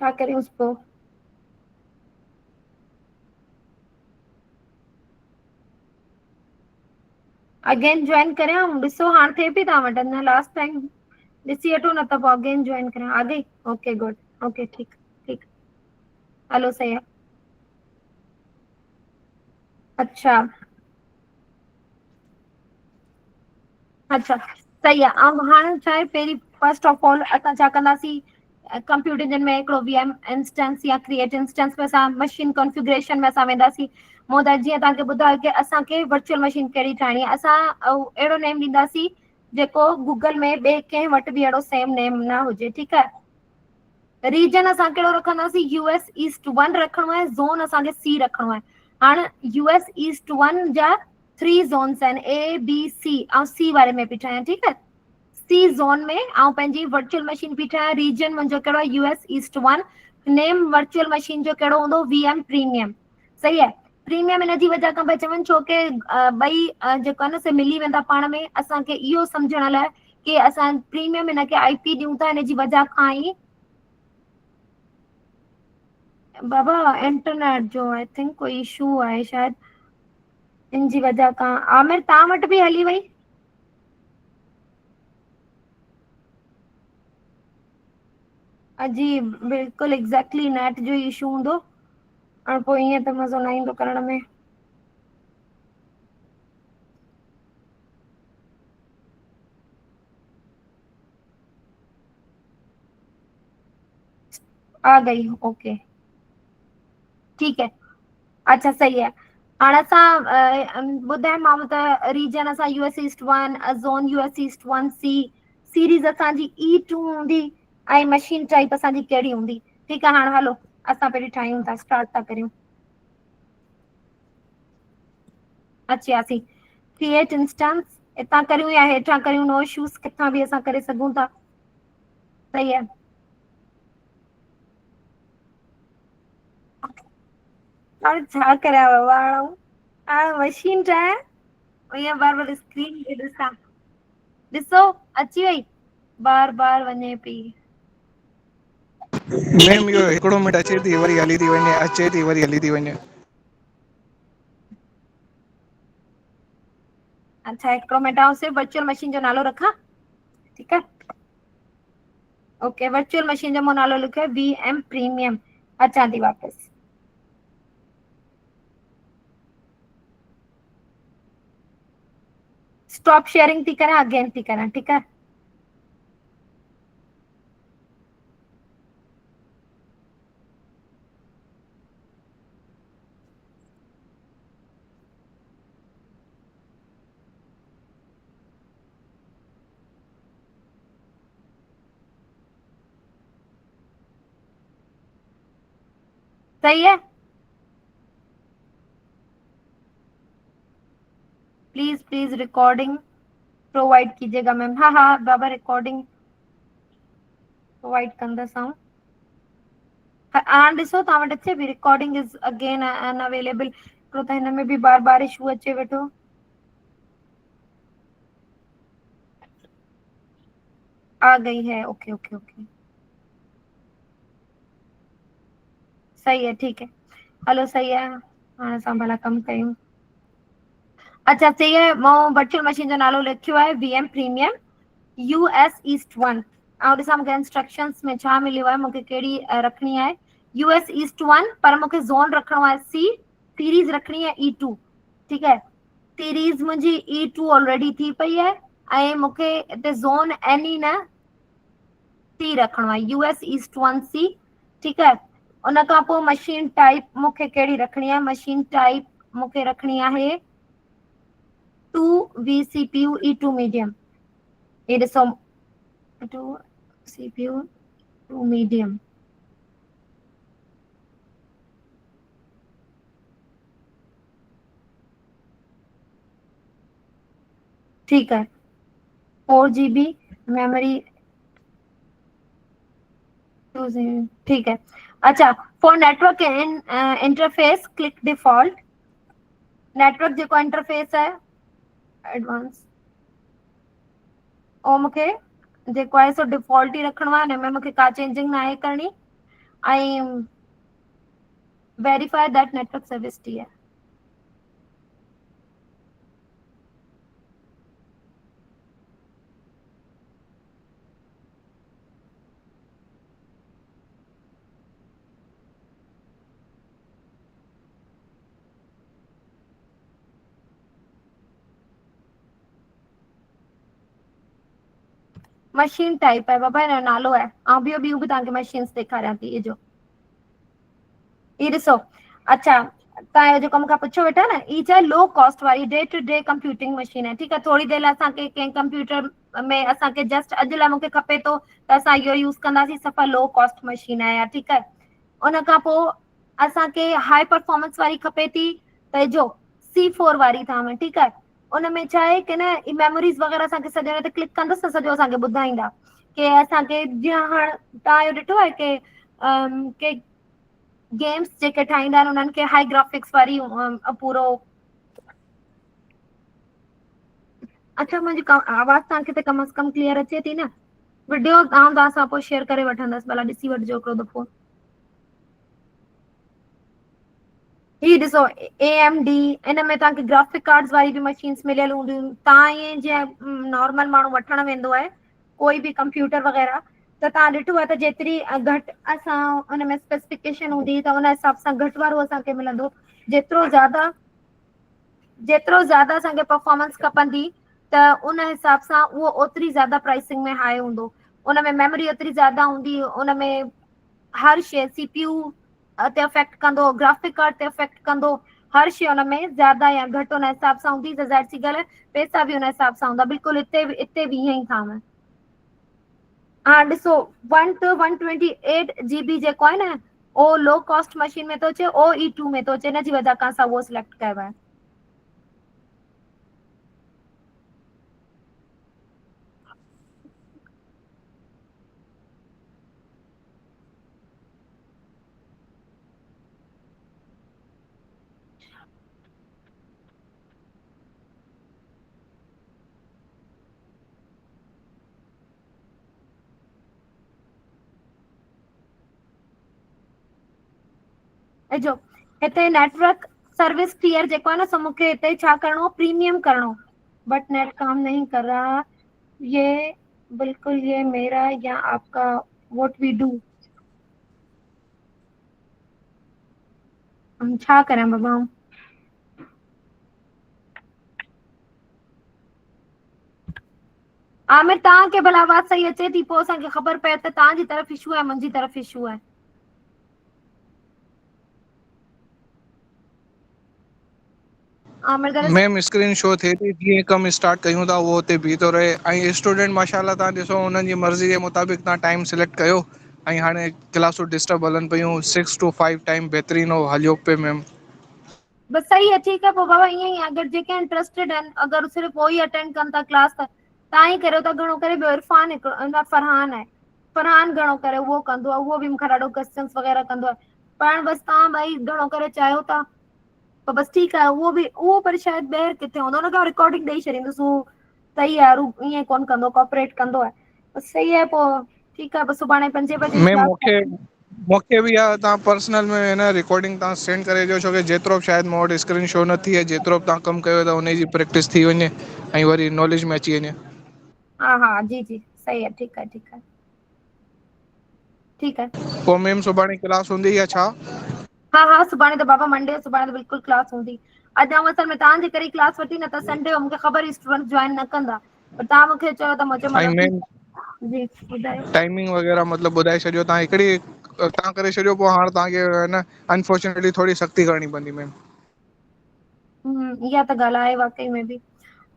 छा करियूंसि पोइ? अगेन ज्वाइन करियां? ॾिसो हाणे थिए पई तव्हां वटि, अञा लास्ट टाइम ॾिसी वठो, न त पोइ अगेन ज्वाइन करियां। आ गई? ओके गुड, ओके ठीकु ठीकु, हलो सही आहे। अच्छा अच्छा सही आहे। ऐं हाणे छा आहे, पहिरीं फर्स्ट ऑफ ऑल असां छा कंदासीं, कंप्यूटर इंजन में हिकिड़ो VM इंस्टेंस या क्रिएट इंस्टेंस में असां मशीन कॉन्फ़िगरेशन में असां वेंदासीं। मूं त जीअं तव्हांखे ॿुधायो कि असांखे वर्चुअल मशीन कहिड़ी ठाहिणी आहे, असां अहिड़ो नेम ॾींदासीं जेको गूगल में ॿिए कंहिं वटि बि अहिड़ो सेम नेम न हुजे, ठीकु आहे। रीजन असां कहिड़ो रखंदासीं, US ईस्ट 1 रखिणो आहे, ज़ोन असांखे C रखिणो आहे। हाणे US ईस्ट 1 जा 3 ज़ोन्स आहिनि, ABC, ऐं C वारे में पई ठाहियां, ठीकु आहे। C ज़ोन में ऐं पंहिंजी वर्चुअल मशीन पई ठाहियां। रीजन मुंहिंजो कहिड़ो आहे, US ईस्ट 1। नेम वर्चुअल मशीन जो कहिड़ो हूंदो, VM प्रीमियम, सही आहे। प्रीमियम इन जी वजह खां पई चवनि छो कि ॿई जेको आहे न से मिली वेंदा पाण में। असांखे इहो सम्झण लाइ कि असां प्रीमियम हिनखे IP ॾियूं था, हिन जी वजह खां ई बाबा इंटरनेट जो आई थिंक कोई इशू आहे शायद, इन जी वजह खां। आमिर तव्हां वटि बि हली वई? अजीब, बिल्कुलु एग्ज़ैक्टली नेट जो इशू हूंदो, और पोइ ईअं त मज़ो न ईंदो करण में। आ गई, ओके ठीकु है। अच्छा सही है। हाणे असां ॿुधायोमांव त रीजन असां US east 1, zone US east 1 C, series असांजी E2 हूंदी, ऐं मशीन टाइप असांजी कहिड़ी हूंदी, ठीकु आहे। हाणे हलो असां पहिरीं ठाहियूं था, स्टार्ट था करियूं। अचियासीं, क्रिएट इंस्टेंस हितां करियूं या हेठां करियूं, नो इशूज़, किथां बि असां करे सघूं था, सही आहे। हाणे छा करियां बाबा, हाणे मशीन ठाहियां ईअं बार बार स्क्रीन खे ॾिसां। ॾिसो अची वई, बार बार वञे पई। मैम इहो हिकिड़ो मिंट अचे थी वरी हली थी वञे, अचे थी वरी हली थी वञे। अच्छा हिकिड़ो मिंट, आउं सिर्फ़ु वर्चुअल मशीन जो नालो रखां, ठीकु आहे। ओके, वर्चुअल मशीन जो मूं नालो लिखियो आहे VM प्रीमियम। अचां थी वापसि। स्टॉप शेयरिंग थी करें, अगेन थी करें, ठीकु आहे। सही है। प्लीज प्लीज रिकॉर्डिंग प्रोवाइड कीजिएगा मैम। हाँ हाँ बाबा, रिकॉर्डिंग प्रोवाइड कंदसि आऊं। हाणे ॾिसो तव्हां वटि अचे बि, रिकॉर्डिंग इज अगेन अनअवेलेबल। हिकिड़ो त हिन में बि बार बार इशू अचे वेठो। आ गई है, ओके ओके ओके, सही है, ठीक है। हलो सही है, हाणे असां भला कमु कयूं। अच्छा सही है, मां वर्चुअल मशीन जो नालो लिखियो आहे VM प्रीमियम US ईस्ट 1। ऐं ॾिसां मूंखे इंस्ट्रक्शंस में छा मिलियो आहे, मूंखे कहिड़ी रखणी आहे। US ईस्ट 1, पर मूंखे ज़ोन रखणो आहे C, सीरीज रखणी आहे E2, ठीकु है। सीरीज मुंहिंजी E2 ऑलरेडी थी पई आहे, ऐं मूंखे हिते ज़ोन NE न C रखणो आहे, US ईस्ट 1 C, ठीकु है। उन खां पोइ मशीन टाइप मूंखे कहिड़ी रखणी आहे, मशीन टाइप मूंखे रखणी आहे 2 vCPU E2 मीडियम। ये ॾिसो 2 CPU 2 मीडियम, ठीक है। 4 GB मेमोरी, ठीक है। अच्छा, for network interface click default. Network जेको इंटरफेस है एडवांस, ओ मूंखे जेको आहे सो डिफॉल्ट ही रखणो आहे, हिन में मूंखे का चेंजिंग न आहे करणी। ऐं verify that network service T है। मशीन टाइप है बाबा, हिन जो नालो आहे। ऐं ॿियो ॿियूं बि तव्हांखे मशीन्स ॾेखारियां थी, इहो ये ॾिसो। अच्छा, तव्हां जेको मूंखां पुछो वेठा न, ई छा लो कॉस्ट वारी day to day computing machine आहे, ठीकु आहे। थोरी देरि लाइ असांखे कंहिं कंप्यूटर में असांखे जस्ट अॼु लाइ मूंखे खपे थो त असां इहो यूज़ कंदासीं, सफ़ा लो कॉस्ट मशीन आहे, ठीकु आहे। उन खां पोइ असांखे हाई परफॉर्मेंस वारी खपे थी त जो C4 वारी अथव, ठीकु आहे। उन में छा आहे की न मेमोरीज़ वग़ैरह असांखे सॼो ते क्लिक कंदसि त सॼो असांखे ॿुधाईंदा की असांखे जीअं हाणे तव्हां इहो ॾिठो आहे की गेम्स जेके ठाहींदा आहिनि उन्हनि खे हाई ग्राफिक्स वारी पूरो। अच्छा, मुंहिंजी आवाज़ तव्हांखे त कम अज़ कम क्लियर अचे थी न? वीडियो तव्हां सां पोइ शेयर करे वठंदसि, भला ॾिसी वठिजो हिकिड़ो दफ़ो। ही ॾिसो AMD, इन में तव्हांखे ग्राफिक कार्ड्स वारी बि मशीन्स मिलियल हूंदियूं। तव्हां ईअं जीअं नॉर्मल माण्हू वठणु वेंदो आहे कोई बि कंप्यूटर वग़ैरह, त तव्हां ॾिठो आहे त जेतिरी घटि असां उन में स्पेसिफिकेशन हूंदी त उन हिसाब सां घटि वारो असांखे मिलंदो। जेतिरो ज़्यादा असांखे परफॉर्मेंस खपंदी त उन हिसाब सां उहो ओतिरी ज़्यादा प्राइसिंग में हाई हूंदो। उन में मेमोरी ओतिरी ज़्यादा हूंदी, उन में हर शइ CPU ते अफेक्ट कंदो, ग्राफिक कार्ड ते अफेक्ट कंदो, हर शइ हुन में ज़्यादा या घटि हुन हिसाब सां हूंदी त ज़ाहिर सी ॻाल्हि आहे पैसा बि हुन हिसाब सां हूंदा। बिल्कुलु हिते बि ईअं ई था। हा ॾिसो 1 to 128 GB जेको आहे न उहो लो कॉस्ट मशीन में थो अचे, OE2 में थो अचे, हिन जी वजह खां असां उहो सिलेक्ट कयो आहे। जो हिते नेटवर्क सर्विस टियर जेको आहे न सो मूंखे हिते छा करिणो प्रीमियम करिणो बट नेट काम नहीं कर रहा ये बिल्कुल ये मेरा या आपका व्हाट वी डू हम छा करें बाबा आमिर तव्हांखे भला आवाज़ सही अचे थी पोइ असांखे ख़बर पए त तव्हांजी तरफ़ इशू आहे मुंहिंजी तरफ़ इशू आहे आमिर मैम स्क्रीन शो थिए थी जीअं कमु स्टार्ट कयूं था उहो हुते बीह थो रहे ऐं स्टूडेंट माशाल्लाह तव्हां ॾिसो उन्हनि जी मर्ज़ी जे मुताबिक़ तव्हां टाइम सिलेक्ट कयो ऐं हाणे क्लासूं डिस्टर्ब हलनि पियूं 6 to 5 टाइम बहितरीनु हलियो पिए मैम बस सही है ठीक है पोइ बाबा ईअं ई अगरि जेके इंटरेस्टेड आहिनि अगरि सिर्फ़ु उहो ई अटेंड कनि था क्लास त तव्हां ई करियो था घणो करे ॿियो इरफान हिकिड़ो फरहान आहे फरहान घणो करे उहो कंदो आहे उहो बि मूंखे ॾाढो क्वेश्चन्स वग़ैरह कंदो आहे पाण बसि तव्हां ॿई घणो करे चाहियो था त बसि ठीकु आहे उहो पर शायदि ॿाहिरि किथे हूंदो हुनखे रिकॉर्डिंग ॾेई छॾींदुसि हू सही आहे हू ईअं कोन कंदो कॉपरेट कंदो आहे बसि सही आहे पोइ ठीकु आहे बसि सुभाणे 5 बजे मैम मूंखे बि आहे तव्हां पर्सनल में हिन रिकॉर्डिंग तव्हां सेंड करे ॾियो छो की जेतिरो बि शायदि मूं वटि स्क्रीन शो न थी आहे जेतिरो बि तव्हां कमु कयो त उनजी प्रैक्टिस थी वञे ऐं वरी नॉलेज में अची वञे हाँ जी जी सही है ठीक है ठीक है पोइ मैम सुभाणे क्लास हूंदी या छा हाँ सुभाणे त बाबा मंडे सुभाणे त बिल्कुलु क्लास हूंदी अॼु आउं असल में तव्हांजे करे क्लास वठी न त संडे मूंखे ख़बर ई स्टूडेंट जॉइन न कंदा पर तव्हां मूंखे चयो त मुंहिंजो ऐं मैम जी ॿुधायो टाइमिंग वग़ैरह मतिलबु ॿुधाए छॾियो तव्हां हिकिड़ी तव्हां करे छॾियो पोइ हाणे तव्हांखे न अनफॉर्चुनेटली थोरी सख़्ती करणी पवंदी मैम इहा त ॻाल्हि आहे वाकई में बि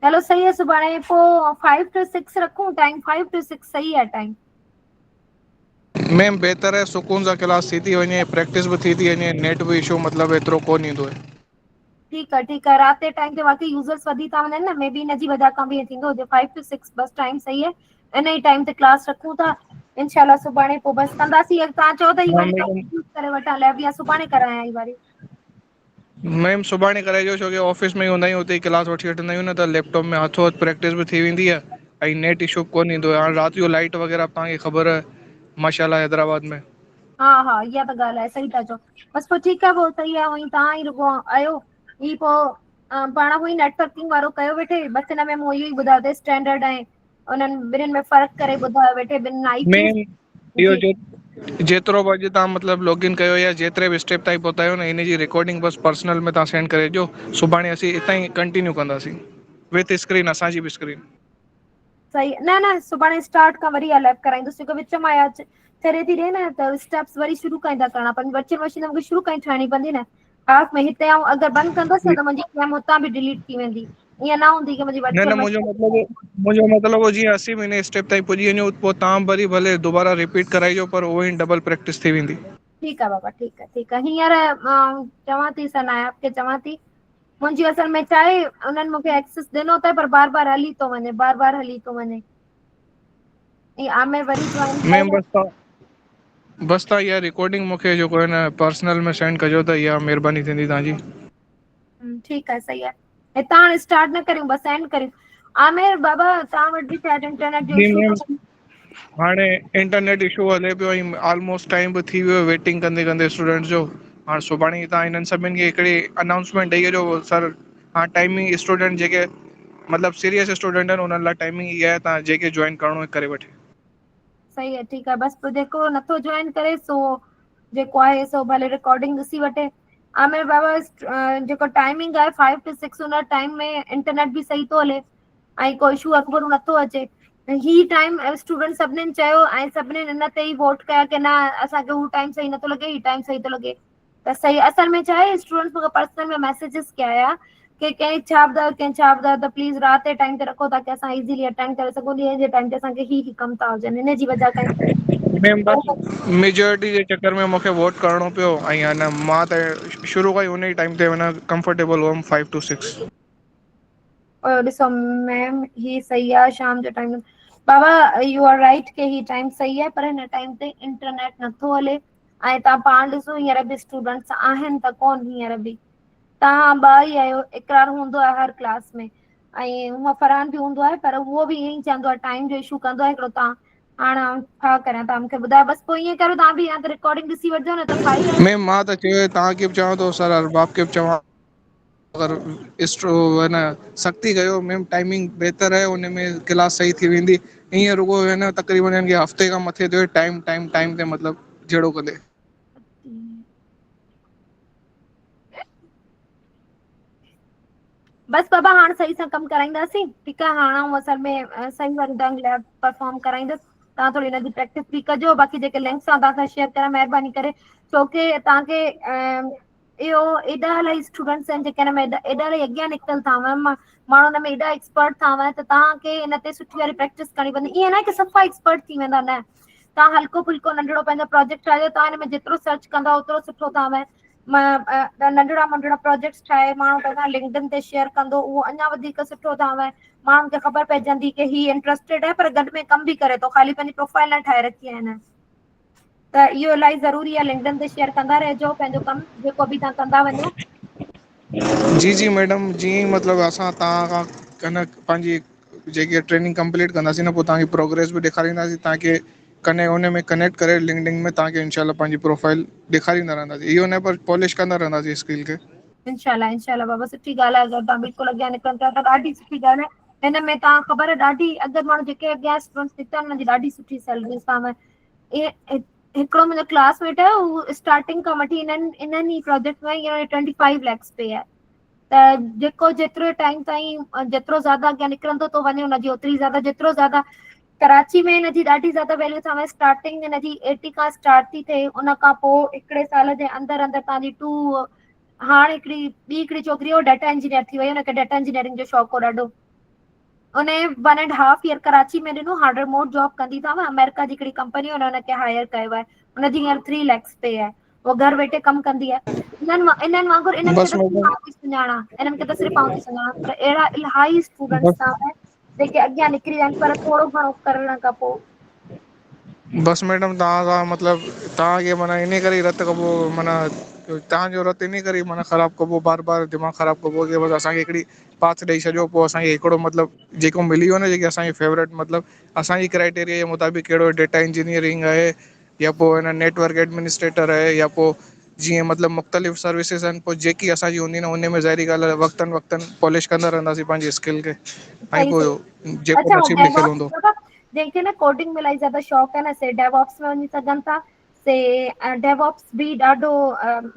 हलो सही आहे सुभाणे पोइ 5 to 6 रखूं टाइम 5 to 6 सही आहे टाइम मैम बहितर आहे सुकून सां क्लास थी वञे प्रैक्टिस बि थी वञे नेट बि इशू मतिलबु एतिरो कोन ईंदो आहे ठीक है रात के टाइम ते वाकई यूजर्स वधी था वञनि न मे बी इनजी वजह खां बि थींदो हुजे 5 to 6 बस टाइम सही है इन ही टाइम ते क्लास रखूं था इंशाल्लाह सुभाणे पोइ बस कंदासीं तव्हां चओ त ई हाँ, वरी मैम करे वठां लैब या सुभाणे करायां ई वारी मैम सुभाणे कराइजो छो की ऑफिस में ई हूंदा आहियूं हुते ई क्लास वठी वठंदा आहियूं न त लैपटॉप में हथो हथ प्रैक्टिस बि थी वेंदी आहे ऐं नेट इशू कोन ईंदो आहे हाणे राति जो लाइट वग़ैरह तव्हांखे ख़बर आहे माशाल्लाह हैदराबाद में हाँ इहा त ॻाल्हि आहे सही था चओ बसि पोइ ठीकु आहे पोइ सही आहे उअई तव्हां ई रुगो आयो ही पोइ पाण हू ई नेटवर्किंग वारो कयो वेठे बसि हिन में मूं इहो ई ॿुधायो अथई स्टैंडर्ड ऐं उन्हनि ॿिन्हिनि में फ़र्क़ु करे ॿुधायो वेठे ॿिनि आईक्यू मैम इहो जेतिरो बि अॼु तव्हां मतिलबु लॉगिन कयो या जेतिरे बि स्टेप ताईं पहुता आहियो न इन जी रिकॉर्डिंग बसि पर्सनल में तव्हां सेंड करे ॾियो सुभाणे असीं हितां ई कंटिन्यू कंदासीं विथ स्क्रीन असांजी बि स्क्रीन सही न सुभाणे स्टार्ट खां वरी लैब कराईंदुसि छोकी विच मां या थिए थी ॾे न त स्टेप्स वरी शुरू खां ई था करणा पवनि वर्चुअल मशीन मूंखे शुरू खां ई ठाहिणी पवंदी न हाफ में हिते आऊं अगरि बंदि कंदसि न त मुंहिंजी गेम हुतां बि डिलीट थी वेंदी ईअं न हूंदी की मुंहिंजी न वर्चुअल मुंहिंजो मतिलबु जीअं असीं हिन स्टेप ताईं पुॼी वञूं पोइ तव्हां वरी भले दुबारा रिपीट कराइजो पर उहो ई डबल प्रैक्टिस थी वेंदी ठीकु आहे बाबा ठीकु आहे हींअर चवां थी सनायाब खे चवां थी मुंहिंजी असल में चाहे उन्हनि मूंखे एक्सेस ॾिनो अथई पर बार बार हली थो वञे आमिर वरी जॉइन मैम बसि तव्हां इहा रिकॉर्डिंग मूंखे जेको आहे न पर्सनल में सेंड कजो त इहा महिरबानी थींदी तव्हांजी ठीकु आहे सही आहे हितां हाणे स्टार्ट न करियूं बसि एंड करियूं आमिर बाबा तव्हां वटि बि शायदि इंटरनेट जो जी इशू मैम हाणे इंटरनेट इशू हले पियो ऐं ऑलमोस्ट टाइम बि थी वियो वेटिंग कंदे कंदे स्टूडेंट्स जो हाणे सुभाणे तव्हां हिननि सभिनि खे हिकिड़ी अनाउंसमेंट ॾेई छॾियो सर हाणे टाइमिंग स्टूडेंट जेके मतिलबु सीरियस स्टूडेंट आहिनि उन्हनि लाइ टाइमिंग इहा आहे तव्हां जेके जॉइन करिणो आहे करे वठे सही आहे ठीकु आहे बसि जेको नथो जॉइन करे सो जेको आहे सो भले रिकॉर्डिंग ॾिसी वठे आमिर बाबा जेको टाइमिंग आहे 5 to 6 उन टाइम में इंटरनेट बि सही थो हले ऐं कोई इशू अकबरू नथो अचे ही टाइम स्टूडेंट सभिनीनि चयो ऐं सभिनीनि हिन ते ई वोट कया की न असांखे हू टाइम सही नथो लॻे ही टाइम सही थो लॻे त सही असल में छा आहे स्टूडेंट्स मूंखे पर्सनल में मैसेजिस कया हुया की कंहिं छा ॿुधायो त प्लीज़ राति जे टाइम ते रखो ताकी असां इज़ीली अटेंड करे सघूं ॾींहं जे टाइम ते असांखे ही कम था हुजनि हिन जी वजह खां मैम बसि मेजॉरिटी जे चक्कर में मूंखे वोट करिणो पियो ऐं आहे न मां त शुरू खां ई उन ई टाइम ते माना कंफर्टेबल हुअमि 5 to 6 ॾिसो मैम ही सही आहे शाम जो टाइम बाबा यू आर राइट के ही टाइम सही आहे पर हिन टाइम ते इंटरनेट नथो हले ऐं तव्हां पाण ॾिसो हींअर बि स्टूडेंट्स आहिनि त कोन हींअर बि तव्हां ॿ ई आहियो इकरार हूंदो आहे हर क्लास में ऐं हूअं फरहान बि हूंदो आहे पर उहो बि ईअं ई चवंदो आहे टाइम जो इशू कंदो आहे हिकिड़ो तव्हां हाणे छा करियां, तव्हां मूंखे ॿुधायो। बसि पोइ ईअं करो, तव्हां बि या त रिकॉर्डिंग ॾिसी वठिजो न त फाइल आहे। मैम मां त चयो तव्हांखे बि चवां थो, सर अरबाब खे बि चवां, अगर स्ट्रो है न सख़्ती कयो मैम, टाइमिंग बहितर है, उन में क्लास सही थी वेंदी। ईअं रुगो है न तक़रीबन हिननि खे हफ़्ते खां मथे थियो टाइम ते मतिलबु जहिड़ो कंदे। बस बाबा हाणे सही सां कमु कराईंदासीं, ठीकु आहे। हाणे आउं असल में सही वारी तव्हांजे लाइ परफॉर्म कराईंदसि। तव्हां थोरी हिनजी प्रैक्टिस बि कजो। बाक़ी जेके लिंक्स आहे तव्हां सां शेयर कयां महिरबानी करे, छोकी तव्हांखे इहो एॾा इलाही स्टूडेंट्स आहिनि जेके हिन में एॾा इलाही अॻियां निकितल था माण्हू हुन में एॾा एक्सपर्ट था त तव्हांखे हिन ते सुठी वारी प्रैक्टिस करणी पवंदी। ईअं न की सफ़ा एक्सपर्ट थी वेंदा, न। तव्हां हल्को फुल्को नंढिड़ो पंहिंजो प्रोजेक्ट ठाहियो, तव्हां हिन में जेतिरो सर्च कंदा ओतिरो सुठो अथव। नंढिड़ा नंढिड़ा प्रोजेक्ट्स ठाहे माण्हू पंहिंजा लिंक्डइन ते शेयर कंदो, उहो अञा वधीक सुठो अथव। माण्हुनि खे ख़बर पइजंदी की ही इंटरेस्टेड आहे पर गॾु में कम बि करे थो, ख़ाली पंहिंजी प्रोफाइल न ठाहे रखी आहे हिन। त इहो इलाही ज़रूरी आहे, लिंक्डइन ते शेयर कंदा रहिजो पंहिंजो कमु जेको बि तव्हां कंदा वञो। जी जी मैडम, जीअं मतिलबु असां तव्हां खां न पंहिंजी जेकी ट्रेनिंग कंप्लीट कंदासीं न, पोइ तव्हांखे प्रोग्रेस बि ॾेखारींदासीं, तव्हांखे कने उन में कनेक्ट करे लिंक्डइन में तव्हांखे इंशाल्लाह पंहिंजी प्रोफाइल ॾेखारींदा रहंदासीं। इहो न पर पॉलिश कंदा रहंदासीं स्किल खे। इंशाल्लाह इंशाल्लाह बाबा, सुठी ॻाल्हि आहे। अगरि तव्हां बिल्कुलु अॻियां निकिरनि था त ॾाढी सुठी ॻाल्हि आहे। हिन में तव्हां ख़बर आहे ॾाढी, अगरि माण्हू जेके अॻियां स्टूडेंट्स निकिता आहिनि उन्हनि जी ॾाढी सुठी सैलरीज़ अथव। हिकिड़ो मुंहिंजो क्लासमेट आहे, उहो स्टार्टिंग खां वठी इन्हनि ई प्रोजेक्ट में 25 lakhs पे आहे। त जेको जेतिरो टाइम ताईं जेतिरो ज़्यादा अॻियां निकिरंदो थो वञे हुनजी ओतिरी ज़्यादा, जेतिरो ज़्यादा कराची में हिनजी ॾाढी ज़्यादा वैल्यू अथव। स्टार्टिंग हिनजी 80 खां स्टार्ट थी थिए, उन खां पोइ हिकिड़े साल जे अंदरि अंदरि तव्हांजी हाणे हिकिड़ी छोकिरी हो डाटा इंजीनियर थी वई, हुनखे डाटा इंजीनियरिंग जो शौक़ु हो ॾाढो। उन 1.5 year कराची में ॾिनो, हाणे रिमोट जॉब कंदी अथव। अमेरिका जी हिकिड़ी कंपनी हुनखे हायर कयो आहे। हुनजी हींअर 3 lakhs पे आहे। उहो घर वेठे कमु कंदी आहे। इन्हनि वांगुरु इन्हनि खे बस त सिर्फ़ु मैडम, आउं थी सुञाणा, इन्हनि खे त सिर्फ़ु आउं थी सुञाणा, पर अहिड़ा इलाही स्टूडेंट्स बस अथव जेके अॻियां निकिरी विया आहिनि पर थोरो घणो करण खां पोइ। बस मैडम, तव्हां खां मतिलबु तव्हांखे माना इन करे ई रत कबो, माना तव्हांजो रत इन करे माना ख़राबु कबो, बार बार दिमाग़ु ख़राबु कबो की बसि असांखे हिकिड़ी पाथ ॾेई छॾियो, पोइ असांखे हिकिड़ो मतिलबु जेको मिली वियो न, जेकी असांजी फेवरेट मतिलबु असांजी क्राइटेरिया जे मुताबिक़ कहिड़ो डेटा इंजीनियरिंग आहे, या पोइ हिन नेटवर्क एडमिनिस्ट्रेटर आहे, या पोइ जीअं मतिलबु मुख़्तलिफ़ सर्विसिस आहिनि, पोइ जेकी असांजी हूंदी न उन में ज़ाहिरी ॻाल्हि आहे वक़्तनि वक़्तनि पॉलिश कंदा रहंदासीं पंहिंजी स्किल खे, ऐं सही पोइ सही। जेको अच्छा, नसीब लिखियलु डेवऑप्स हूंदो। बाबा, जंहिंखे न कोडिंग में इलाही ज़्यादा शौक़ु आहे न, से डेवऑप्स में वञी सघनि था। से डेवऑप्स बि ॾाढो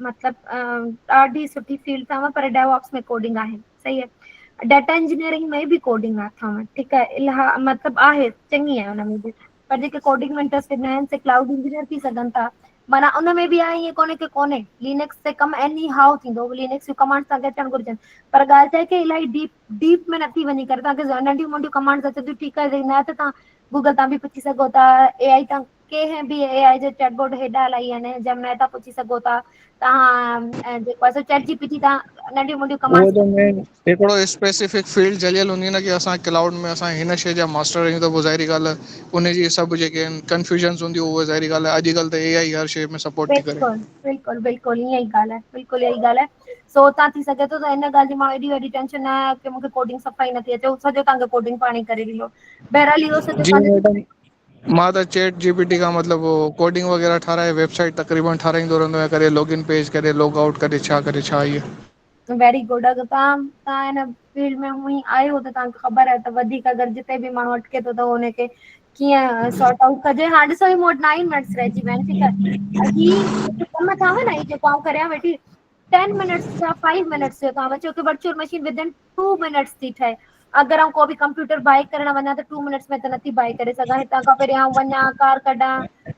मतिलबु ॾाढी सुठी फील्ड अथव, पर डेवऑप्स में कोडिंग आहे। सही आहे। डाटा इंजीनियरिंग में बि कोडिंग अथव, ठीकु आहे। मतिलबु आहे चङी आहे हुन में बि, पर जेके कोडिंग में इंटरेस्टेड न आहिनि से क्लाउड इंजीनियर थी सघनि था। माना उन में बि आहे, ईअं कोन्हे की कोन्हे। लिनक्स ते कमु एनी हाउ थींदो, लिनक्स जूं कमांड्स तव्हांखे अचणु घुरिजनि, पर ॻाल्हि छा आहे की इलाही डीप में नथी वञी करे। तव्हांखे नंढियूं नंढियूं कमांड्स अचे थियूं, ठीकु आहे, न त तव्हां गूगल तां बि पुछी सघो था। AI तां कंहिं बि AI जो चैटबोर्ड हेॾा इलाही आहिनि, जेमिनी तां पुछी सघो था तव्हां। जेको आहे चैट GPT तां नंढियूं नंढियूं उहो कमांड्स त मेन हिकिड़ो स्पेसिफिक फील्ड जलियल हूंदी न, की असां क्लाउड में असां हिन शइ जा मास्टर आहियूं, त पोइ ज़ाहिरी ॻाल्हि आहे उनजी सभु जेके आहिनि कंफ्यूजन्स हूंदियूं उहे ज़ाहिरी ॻाल्हि आहे अॼुकल्ह त AI हर शइ में सपोर्ट थी करे। बिल्कुलु बिल्कुलु बिल्कुलु ईअं ई ॻाल्हि आहे, बिल्कुलु इहा ई ॻाल्हि आहे। सो तव्हां थी सघे थो त हिन ॻाल्हि जी मां एॾी वॾी टेंशन न आहे की मूंखे कोडिंग सफ़ा ई नथी अचे, सॼो तव्हांखे कोडिंग पाण ई करे ॾींदो। बहरहाल इहो सॼो जी तव्हांजे मैडम, मां त चैट GPT खां मतिलबु कोडिंग वग़ैरह ठाराए वेबसाइट तक़रीबन ठाराईंदो रहंदो आहियां, करे लॉगिन पेज करे लॉग आउट करे छा इहे। Very good. अगरि तव्हां हिन फील्ड में हूअं ई आहियो त तव्हांखे ख़बर आहे त वधीक अगरि जिते बि माण्हू अटके थो त हुनखे कीअं सॉर्ट आउट कजे। हाणे ॾिसो, ही मूं वटि 9 मिनट्स रहिजी विया आहिनि, ठीकु आहे। ही जेको कमु अथव न, ही जेको आउं करियां वेठी 10 मिनट्स या 5 मिनट्स जो तव्हां बचो, की वर्चुअल मशीन विदिन 2 मिनट्स थी ठहे। अगरि आउं को बि कंप्यूटर बाय करण वञा त 2 मिनट्स में त नथी बाय करे सघां। हितां खां पहिरियां आउं वञा, कार कढां,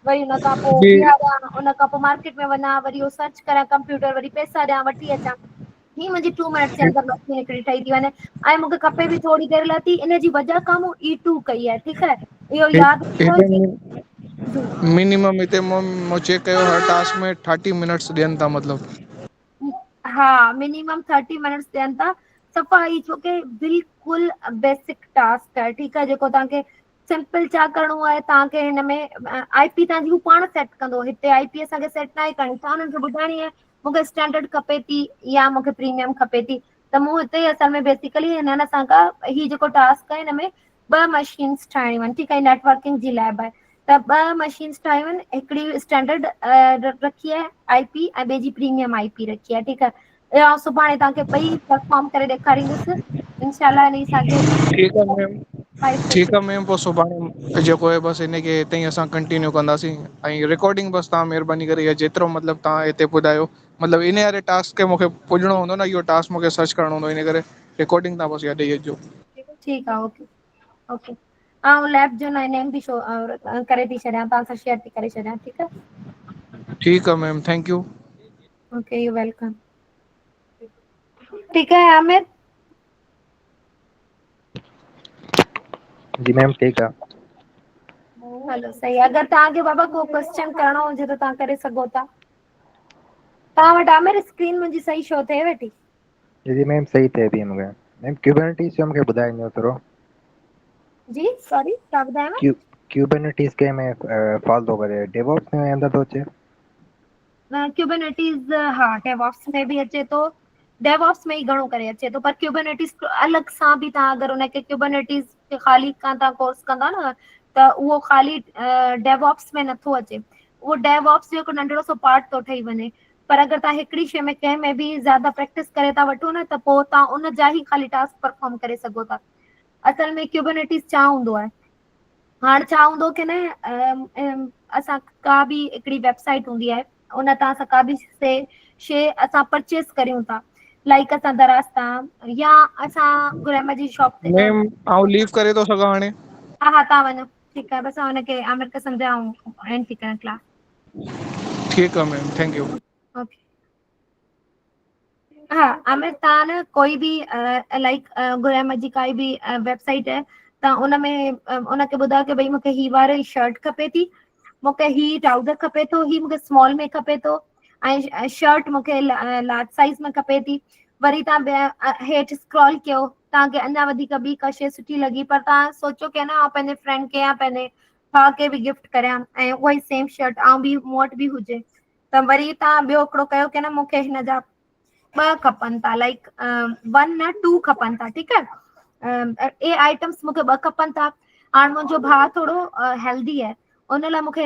वरी हुन खां पोइ जी बीहारियां, उन खां पोइ मार्केट में वञा, वरी उहो सर्च करियां कंप्यूटर, वरी पैसा ॾियां, वठी अचां। ही मुंहिंजी 2 मिनट्स जे अंदरि मशीन हिकिड़ी ठही थी वञे। ऐं मूंखे खपे बि थोरी देरि लाइ थी, इन जी वजह खां मूं E2 कई आहे, ठीकु आहे। इहो यादि रखियो हिते जी। जी मिनिमम हिते मां चेक कयो हर टास्क में 30 मिनट्स ॾियनि था मतिलबु। हा, मिनिमम 30 मिनट्स ॾियनि था। सफ़ा ई छोकी बिल्कुलु बेसिक टास्क आहे, ठीकु आहे। जेको तव्हांखे सिंपल छा करिणो आहे, तव्हांखे हिन में IP तव्हांजी हू पाण सेट कंदो। हिते IP असांखे सेट न आहे करणी, तव्हां हुननि खे ॿुधाइणी आहे मूंखे स्टैंडर्ड खपे थी या मूंखे प्रीमियम खपे थी। त मूं हिते असल में बेसिकली हिननि असांखां ही जेको टास्क आहे हिन में 2 मशीन्स ठाहिणियूं आहिनि, ठीकु आहे। नेटवर्किंग जी लैब आहे। त 2 मशीन्स ठाहियूं आहिनि, हिकिड़ी स्टैंडर्ड रखी आहे IP ऐं ॿिए जी प्रीमियम IP रखी आहे, ठीकु आहे। इहा सुभाणे तव्हांखे ॿई परफॉर्म करे ॾेखारींदुसि इंशाल्लाह। इन असांखे ठीकु आहे मैम, 5 to ठीकु 6 आहे मैम, पोइ सुभाणे जेको आहे बसि इनखे हिते ई असां कंटिन्यू कंदासीं, ऐं रिकॉर्डिंग बसि तव्हां महिरबानी करे इहा जेतिरो मतिलबु तव्हां हिते ॿुधायो, मतिलबु इन वारे टास्क खे मूंखे पुॼणो हूंदो न, इहो टास्क मूंखे सर्च करणो हूंदो, इन करे रिकॉर्डिंग तव्हां बसि यादि ॾेई अचिजो। ठीकु आहे, ओके ओके। ऐं लैब जो नेम बि शो करे थी छॾियां, तव्हां सां शेयर थी करे छॾियां, ठीकु आहे। ठीकु आहे ma'am, thank U. Okay, U welcome. ठीकु आहे आमिर? जी मैम ठीक है। हलो सही है। अगर तव्हांखे बाबा को क्वेश्चन करणो हुजे त तव्हां करे सघो था। तव्हां वटि आमिर स्क्रीन मुंहिंजी सही शो थिए वेठी? जी मैम सही थे भी मूंखे। मैम क्यूबरनेटिस जो मूंखे ॿुधाइजो थोरो। जी सॉरी छा ॿुधायांव? क्यूबरनेटिस के में फॉल थो करे, डेवऑप्स में अंदर थो अचे। क्यूबरनेटिस हा डेवऑप्स में भी अचे थो, डेवऑप्स में ही घणो करे अचे थो, पर क्यूबरनेटिस अलग सां भी तव्हां अगर उनखे क्यूबरनेटिस के खाली का तव्हां कोर्स कंदा न त उहो खाली डेवऑप्स में नथो अचे। उहो डेवऑप्स जो नंढड़ो सो पार्ट थो ठही वञे, पर अगर तव्हां हिकिड़ी शइ में कंहिं में भी ज्यादा प्रैक्टिस करे था वठो न, त पोइ तव्हां उन जा ही खाली टास्क परफॉर्म करे सघो था। असल में क्यूबरनेटिस छा हूंदो आहे, हाणे छा हूंदो कि न असां का भी हिकिड़ी वेबसाइट हूंदी आहे, उन तां असां का भी शइ असां परचेस करियूं था, लाइक असां दराज तां या असां ग्रामर जी शॉप ते मैम आउं लीव करे थो सघां हाणे? हा तव्हां वञो, ठीकु आहे। बसि हुनखे आमिर खे सम्झाऊं एंड थी कयां क्लास। ठीकु आहे मैम, थैंक यू। ओके। हा आमिर, तव्हां न कोई भी लाइक ग्रामर जी काई भी वेबसाइट है, तव्हां उन में उनखे ॿुधायो कि भई मूंखे ही वारी शर्ट खपे थी, मूंखे ही ट्राउज़र खपे थो, ही मूंखे स्मॉल में खपे थो, ऐं शर्ट मूंखे लार्ज साइज में खपे थी। वरी तव्हां हेठि स्क्रॉल कयो, तव्हांखे अञा वधीक ॿी का शइ सुठी लॻी, पर तव्हां सोचो कि न पंहिंजे फ्रेंड खे या पंहिंजे भाउ खे बि गिफ्ट करियां ऐं उहा ई सेम शर्ट बि मूं वटि बि हुजे, त वरी तव्हां ॿियो हिकिड़ो कयो कि न मूंखे हिन जा 2 खपनि था, लाइक 1 न 2 खपनि था, ठीकु आहे। ए आइटम्स मूंखे 2 खपनि था। हाणे मुंहिंजो भाउ थोरो हेल्दी आहे, उन लाइ मूंखे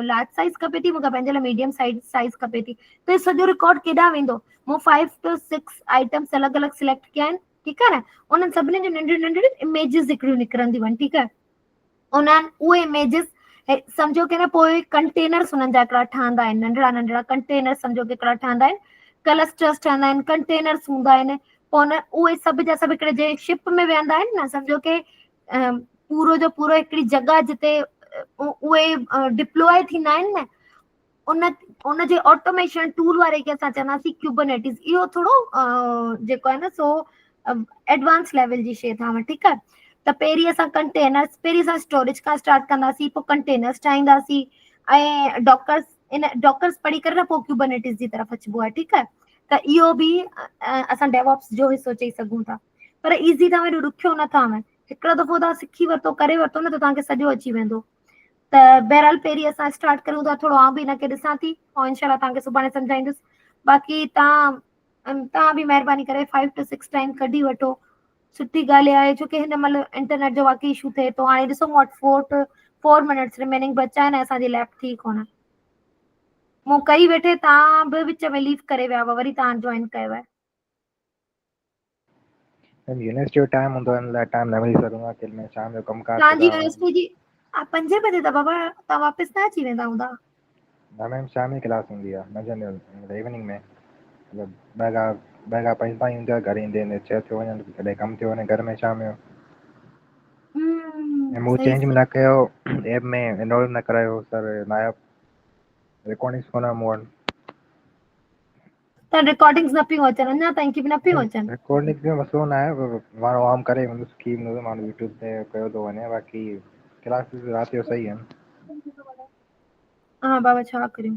लार्ज साइज खपे थी, मूंखे पंहिंजे लाइ मीडियम साइज खपे थी, त सॼो रिकॉर्ड केॾां वेंदो? मूं 5 to 6 आइटम्स अलॻि अलॻि सिलेक्ट कया आहिनि, ठीकु आहे न। उन्हनि सभिनी जूं नंढियूं नंढियूं इमेजिस हिकिड़ियूं निकिरंदियूं आहिनि, ठीकु आहे। उन्हनि उहे इमेजिस सम्झो कि न पोइ कंटेनर्स उन्हनि जा हिकिड़ा ठहंदा आहिनि, नंढड़ा नंढड़ा कंटेनर्स सम्झो कि हिकिड़ा ठहंदा आहिनि, क्लस्टर्स ठहंदा आहिनि, कंटेनर्स हूंदा आहिनि। पोइ न उहे सभु जा सभु हिकिड़े जे शिप में वेहंदा आहिनि न, सम्झो कि पूरो जो पूरो हिकिड़ी जॻह जिते उहे डिप्लॉय थींदा आहिनि न, उन जे ऑटोमेशन टूल वारे खे असां चवंदासीं क्यूबरनेटिस। इहो थोरो जेको आहे न सो एडवांस लेवल जी शइ अथव, ठीकु आहे। त पहिरीं असां कंटेनर्स, पहिरीं असां स्टोरेज खां स्टार्ट कंदासीं, पोइ कंटेनर्स ठाहींदासीं, ऐं डॉकर्स पढ़ी करे न पोइ क्यूबरनेटिस जी तरफ़ अचिबो आहे, ठीकु आहे। त इहो बि असां डेवऑप्स जो हिसो चई सघूं था, पर इज़ी अथव, एॾो ॾुखियो न अथव। हिकिड़ो दफ़ो तव्हां सिखी वरितो, करे वरितो न, त तव्हांखे सॼो अची वेंदो। त बहरहाल पहिरीं असां स्टार्ट करूं था, थोरो आउं बि हिनखे ॾिसां थी, ऐं इनशाला तव्हांखे सुभाणे सम्झाईंदुसि। बाक़ी तव्हां बि महिरबानी करे 5 to 6 टाइम कढी वठो, सुठी ॻाल्हि आहे, छोकी हिन महिल इंटरनेट जो वाक़ई इशू थिए थो। हाणे ॾिसो मूं वटि 4 मिनट्स रिमेनिंग बचा आहिनि, असांजी लैब थी कोन, मूं कई वेठे, तव्हां बि विच में लीव करे विया हुआ, वरी तव्हां जॉइन कयो आहे। मैम यूनिवर्सिटी जो टाइम हूंदो आहे, हिन लाइ टाइम न मिली सघंदो आहे, कि मैं शाम जो कमकार तव्हांजी कंदा। यूनिवर्सिटी जी 5 बजे त बाबा तव्हां वापसि न अची वेंदा हूंदा? न मैम शाम जी क्लास हूंदी आहे, मंझंदि इवनिंग में, मतलब 2 खां 5 ताईं हूंदी आहे। घर ईंदे 6 थी वञनि, कॾहिं कमु थी वञे घर में शाम जो। मूं सही चेंज न कयो, ऐप में इनरोल न करायो सर, नायब रिकॉर्डिंग्स कोन मूं वटि। त रिकॉर्डिंग्स न पियूं अचनि, अञा ताईं की बि न पियूं अचनि? रिकॉर्डिंग्स में मसइलो न आहे, माण्हू आराम करे सिखी वेंदो, माण्हू यूट्यूब ते कयो थो वञे, बाक़ी क्लासिस राति जो सही आहिनि। हा बाबा छा करियूं,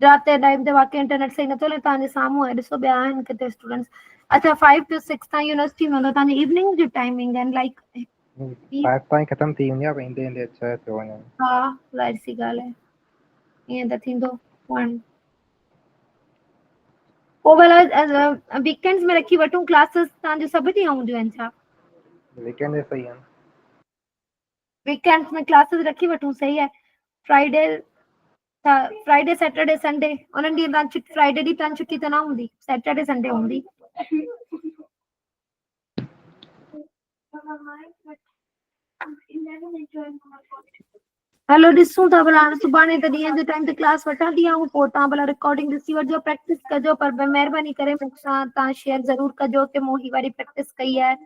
राति जे टाइम ते वाक़ई इंटरनेट सही नथो हले। तव्हांजे साम्हूं आहे, ॾिसो ॿिया आहिनि किथे स्टूडेंट्स। अच्छा 5 to 6 तव्हां यूनिवर्सिटी में हूंदो, तव्हांजी इवनिंग जो टाइमिंग आहिनि लाइक 5 ताईं ख़तमु थी वेंदी आहे, पर ईंदे ईंदे 6 थी वञनि। हा ज़ाहिर सी ॻाल्हि आहे, ईअं त थींदो। पोइ भला वीकेंड्स में रखी वठूं क्लासिस, तव्हांजो सभु ॾींहं हूंदियूं आहिनि छा? वीकेंड ते सही आहिनि। वीकेंड्स में क्लासेस रखी वठूं, सही है। फ्राइडे सैटरडे संडे उन्हनि ॾींहं तव्हां छुट्टी, फ्राइडे ॾींहुं तव्हां छुट्टी त न हूंदी, सैटरडे संडे हूंदी। हलो ॾिसूं था भला, सुभाणे त ॾींहं जे टाइम ते क्लास वठां थी ऐं पोइ तव्हां भला रिकॉर्डिंग ॾिसी वठिजो, प्रैक्टिस कजो, पर महिरबानी करे मूंसां तव्हां शेयर ज़रूर कजो कि मूं ही वारी प्रैक्टिस कई आहे,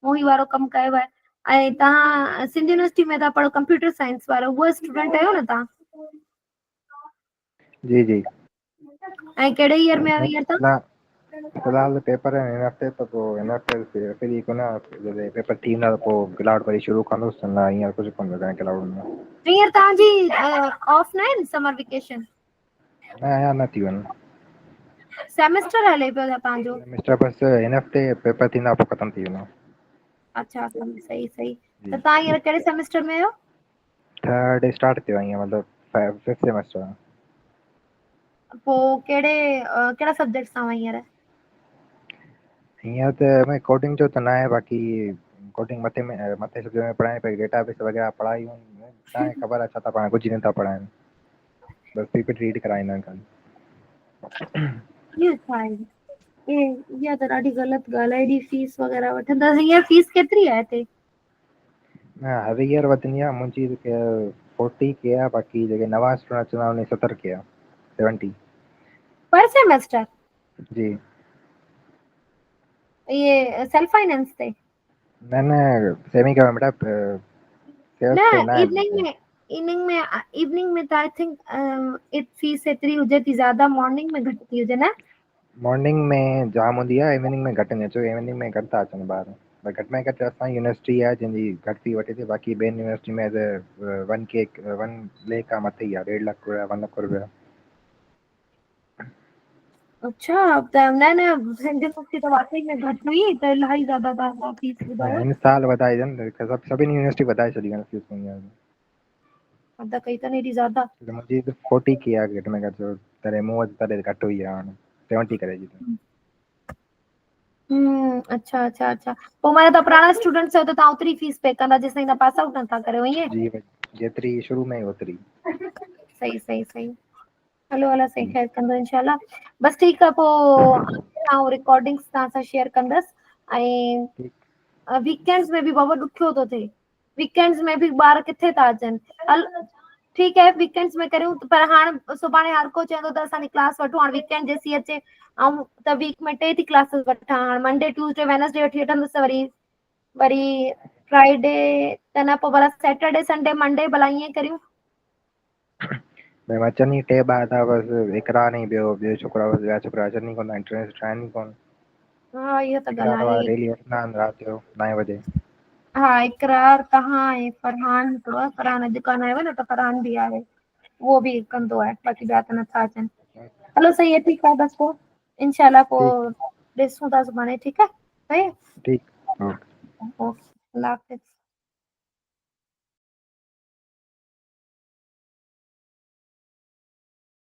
मूं ही वारो कमु कयो आहे। ऐं तव्हां सिंधी यूनिवर्सिटी में था पढ़ो कंप्यूटर साइंस वारो, उहा स्टूडेंट आहियो न तव्हां? जी जी। ऐं कहिड़े ईयर में आहियो ईयर तव्हां? फिलहाल पेपर आहिनि हिन हफ़्ते, त पोइ हिन हफ़्ते फ्री कोन, जॾहिं पेपर थी वेंदा त पोइ क्लाउड वरी शुरू कंदुसि, त न हींअर कुझु कोन लॻाए क्लाउड में। हींअर तव्हांजी ऑफ न आहिनि समर वेकेशन? न अञा न थी वञे, सेमेस्टर हले पियो तव्हांजो? सेमेस्टर बसि हिन हफ़्ते पेपर थींदा पोइ ख़तमु थी वेंदो। अच्छा सही सही। जी। त तव्हां हींअर कहिड़े सेमेस्टर में आहियो? थर्ड स्टार्ट थियो आहे, ईअं मतिलबु फिफ्थ सेमेस्टर। पोइ कहिड़ा सब्जेक्ट्स अथव हींअर? हींअर त भाई कोडिंग जो त न आहे, बाक़ी कोडिंग मथे सब्जेक्ट में पढ़ाई पई, डेटाबेस वग़ैरह पढ़ाई तव्हांखे ख़बर आहे छा था पढ़ाइनि, कुझु न था पढ़ाइनि, बस पीपीटी रीड कराईंदा आहिनि खाली। इहो छा आहे? इहा त ॾाढी ग़लति ॻाल्हि आहे, एॾी फीस वग़ैरह वठंदा। हींअर फीस केतिरी आहे हिते? न हर ईयर वधंदी आहे, मुंहिंजी 40 के आहे, बाक़ी जेके नवां स्टूडेंट अचंदा उन 70 के आहे, 70 पर सेमेस्टर? जी। ये सेल्फ फाइनेंस ते? न न सेमी गवर्नमेंट आहे, सेल्फ न पे न आहे। इवनिंग में त आई थिंक फीस एतिरी हुजे थी ज़्यादा, मॉर्निंग में घटि थी हुजे न? मॉर्निंग में जाम हूंदी आहे, इवनिंग में घटि, छो इवनिंग में घटि था अचनि ॿार, पर घटि में घटि असांजी यूनिवर्सिटी आहे जंहिंजी घटि फी वठे थी, बाक़ी ॿियनि यूनिवर्सिटी में त 1 लाख खां मथे ई आहे, 1.5 लाख 1 लाख रुपया। अच्छा, त न सिंधी यूनिवर्सिटी त वाकई में घटि हुई, त इलाही ज़्यादा तव्हां फीस ॿुधायो। हिन साल वधाए अथनि, सभिनी यूनिवर्सिटी वधाए छॾी आहे फीस हींअर। अदा कई अथनि एॾी ज़्यादा? मुंहिंजी त 40 की आहे घटि में घटि, तॾहिं मूं वटि तॾहिं घटि हुई आहे, हाणे 70 करे जी। अच्छा अच्छा अच्छा। पोइ माना तव्हां पुराणा स्टूडेंट्स आहियो त तव्हां ओतिरी फीस पे कंदा जेसिताईं तव्हां पास आउट नथा करियो, ईअं? जी जेतिरी शुरू में ओतिरी। सही सही सही। हलो अलाह सही ख़ैर कंदो इंशाल्लाह। बस ठीकु आहे, पोइ आउं रिकॉर्डिंग्स तव्हां सां शेयर कंदसि। ऐं वीकेंड्स में बि बाबा ॾुखियो थो थिए, वीकेंड्स में बि ॿार किथे था अचनि। ठीकु है वीकेंड्स में करूं, पर हाणे सुभाणे हर को चवंदो त असांजी क्लास वठो, हाणे वीकेंड जेसी अचे, ऐं त वीक में 2 थी क्लासिस वठां, हाणे मंडे ट्यूसडे वेनसडे वठी वठंदसि, वरी फ्राइडे त न, पोइ भला सैटरडे संडे मंडे भला ईअं करियूं। भई अचनि ई 2 ॿार था, बसि इकरार ऐं ॿियो छोकिरा, बसि ॿिया छोकिरा अचनि ई कोन था, इंटरेस्ट आहिनि ई कोन। हा इहो त ॻाल्हि इकरार वारा आहे। डेली वठंदा आहिनि राति जो 9 बजे। हा इकरार तव्हां ऐं फरहान हिकिड़ो आहे, फरहान अॼु कान आयो आहे न, त फरहान बि आहे, उहो बि कंदो आहे, बाक़ी ॿिया त नथा अचनि। हलो सही आहे, ठीकु आहे, बसि पोइ इंशाल्लाह पोइ ॾिसूं था सुभाणे, ठीकु आहे? ठीकु। ओके अल्लाह हाफ़िज़।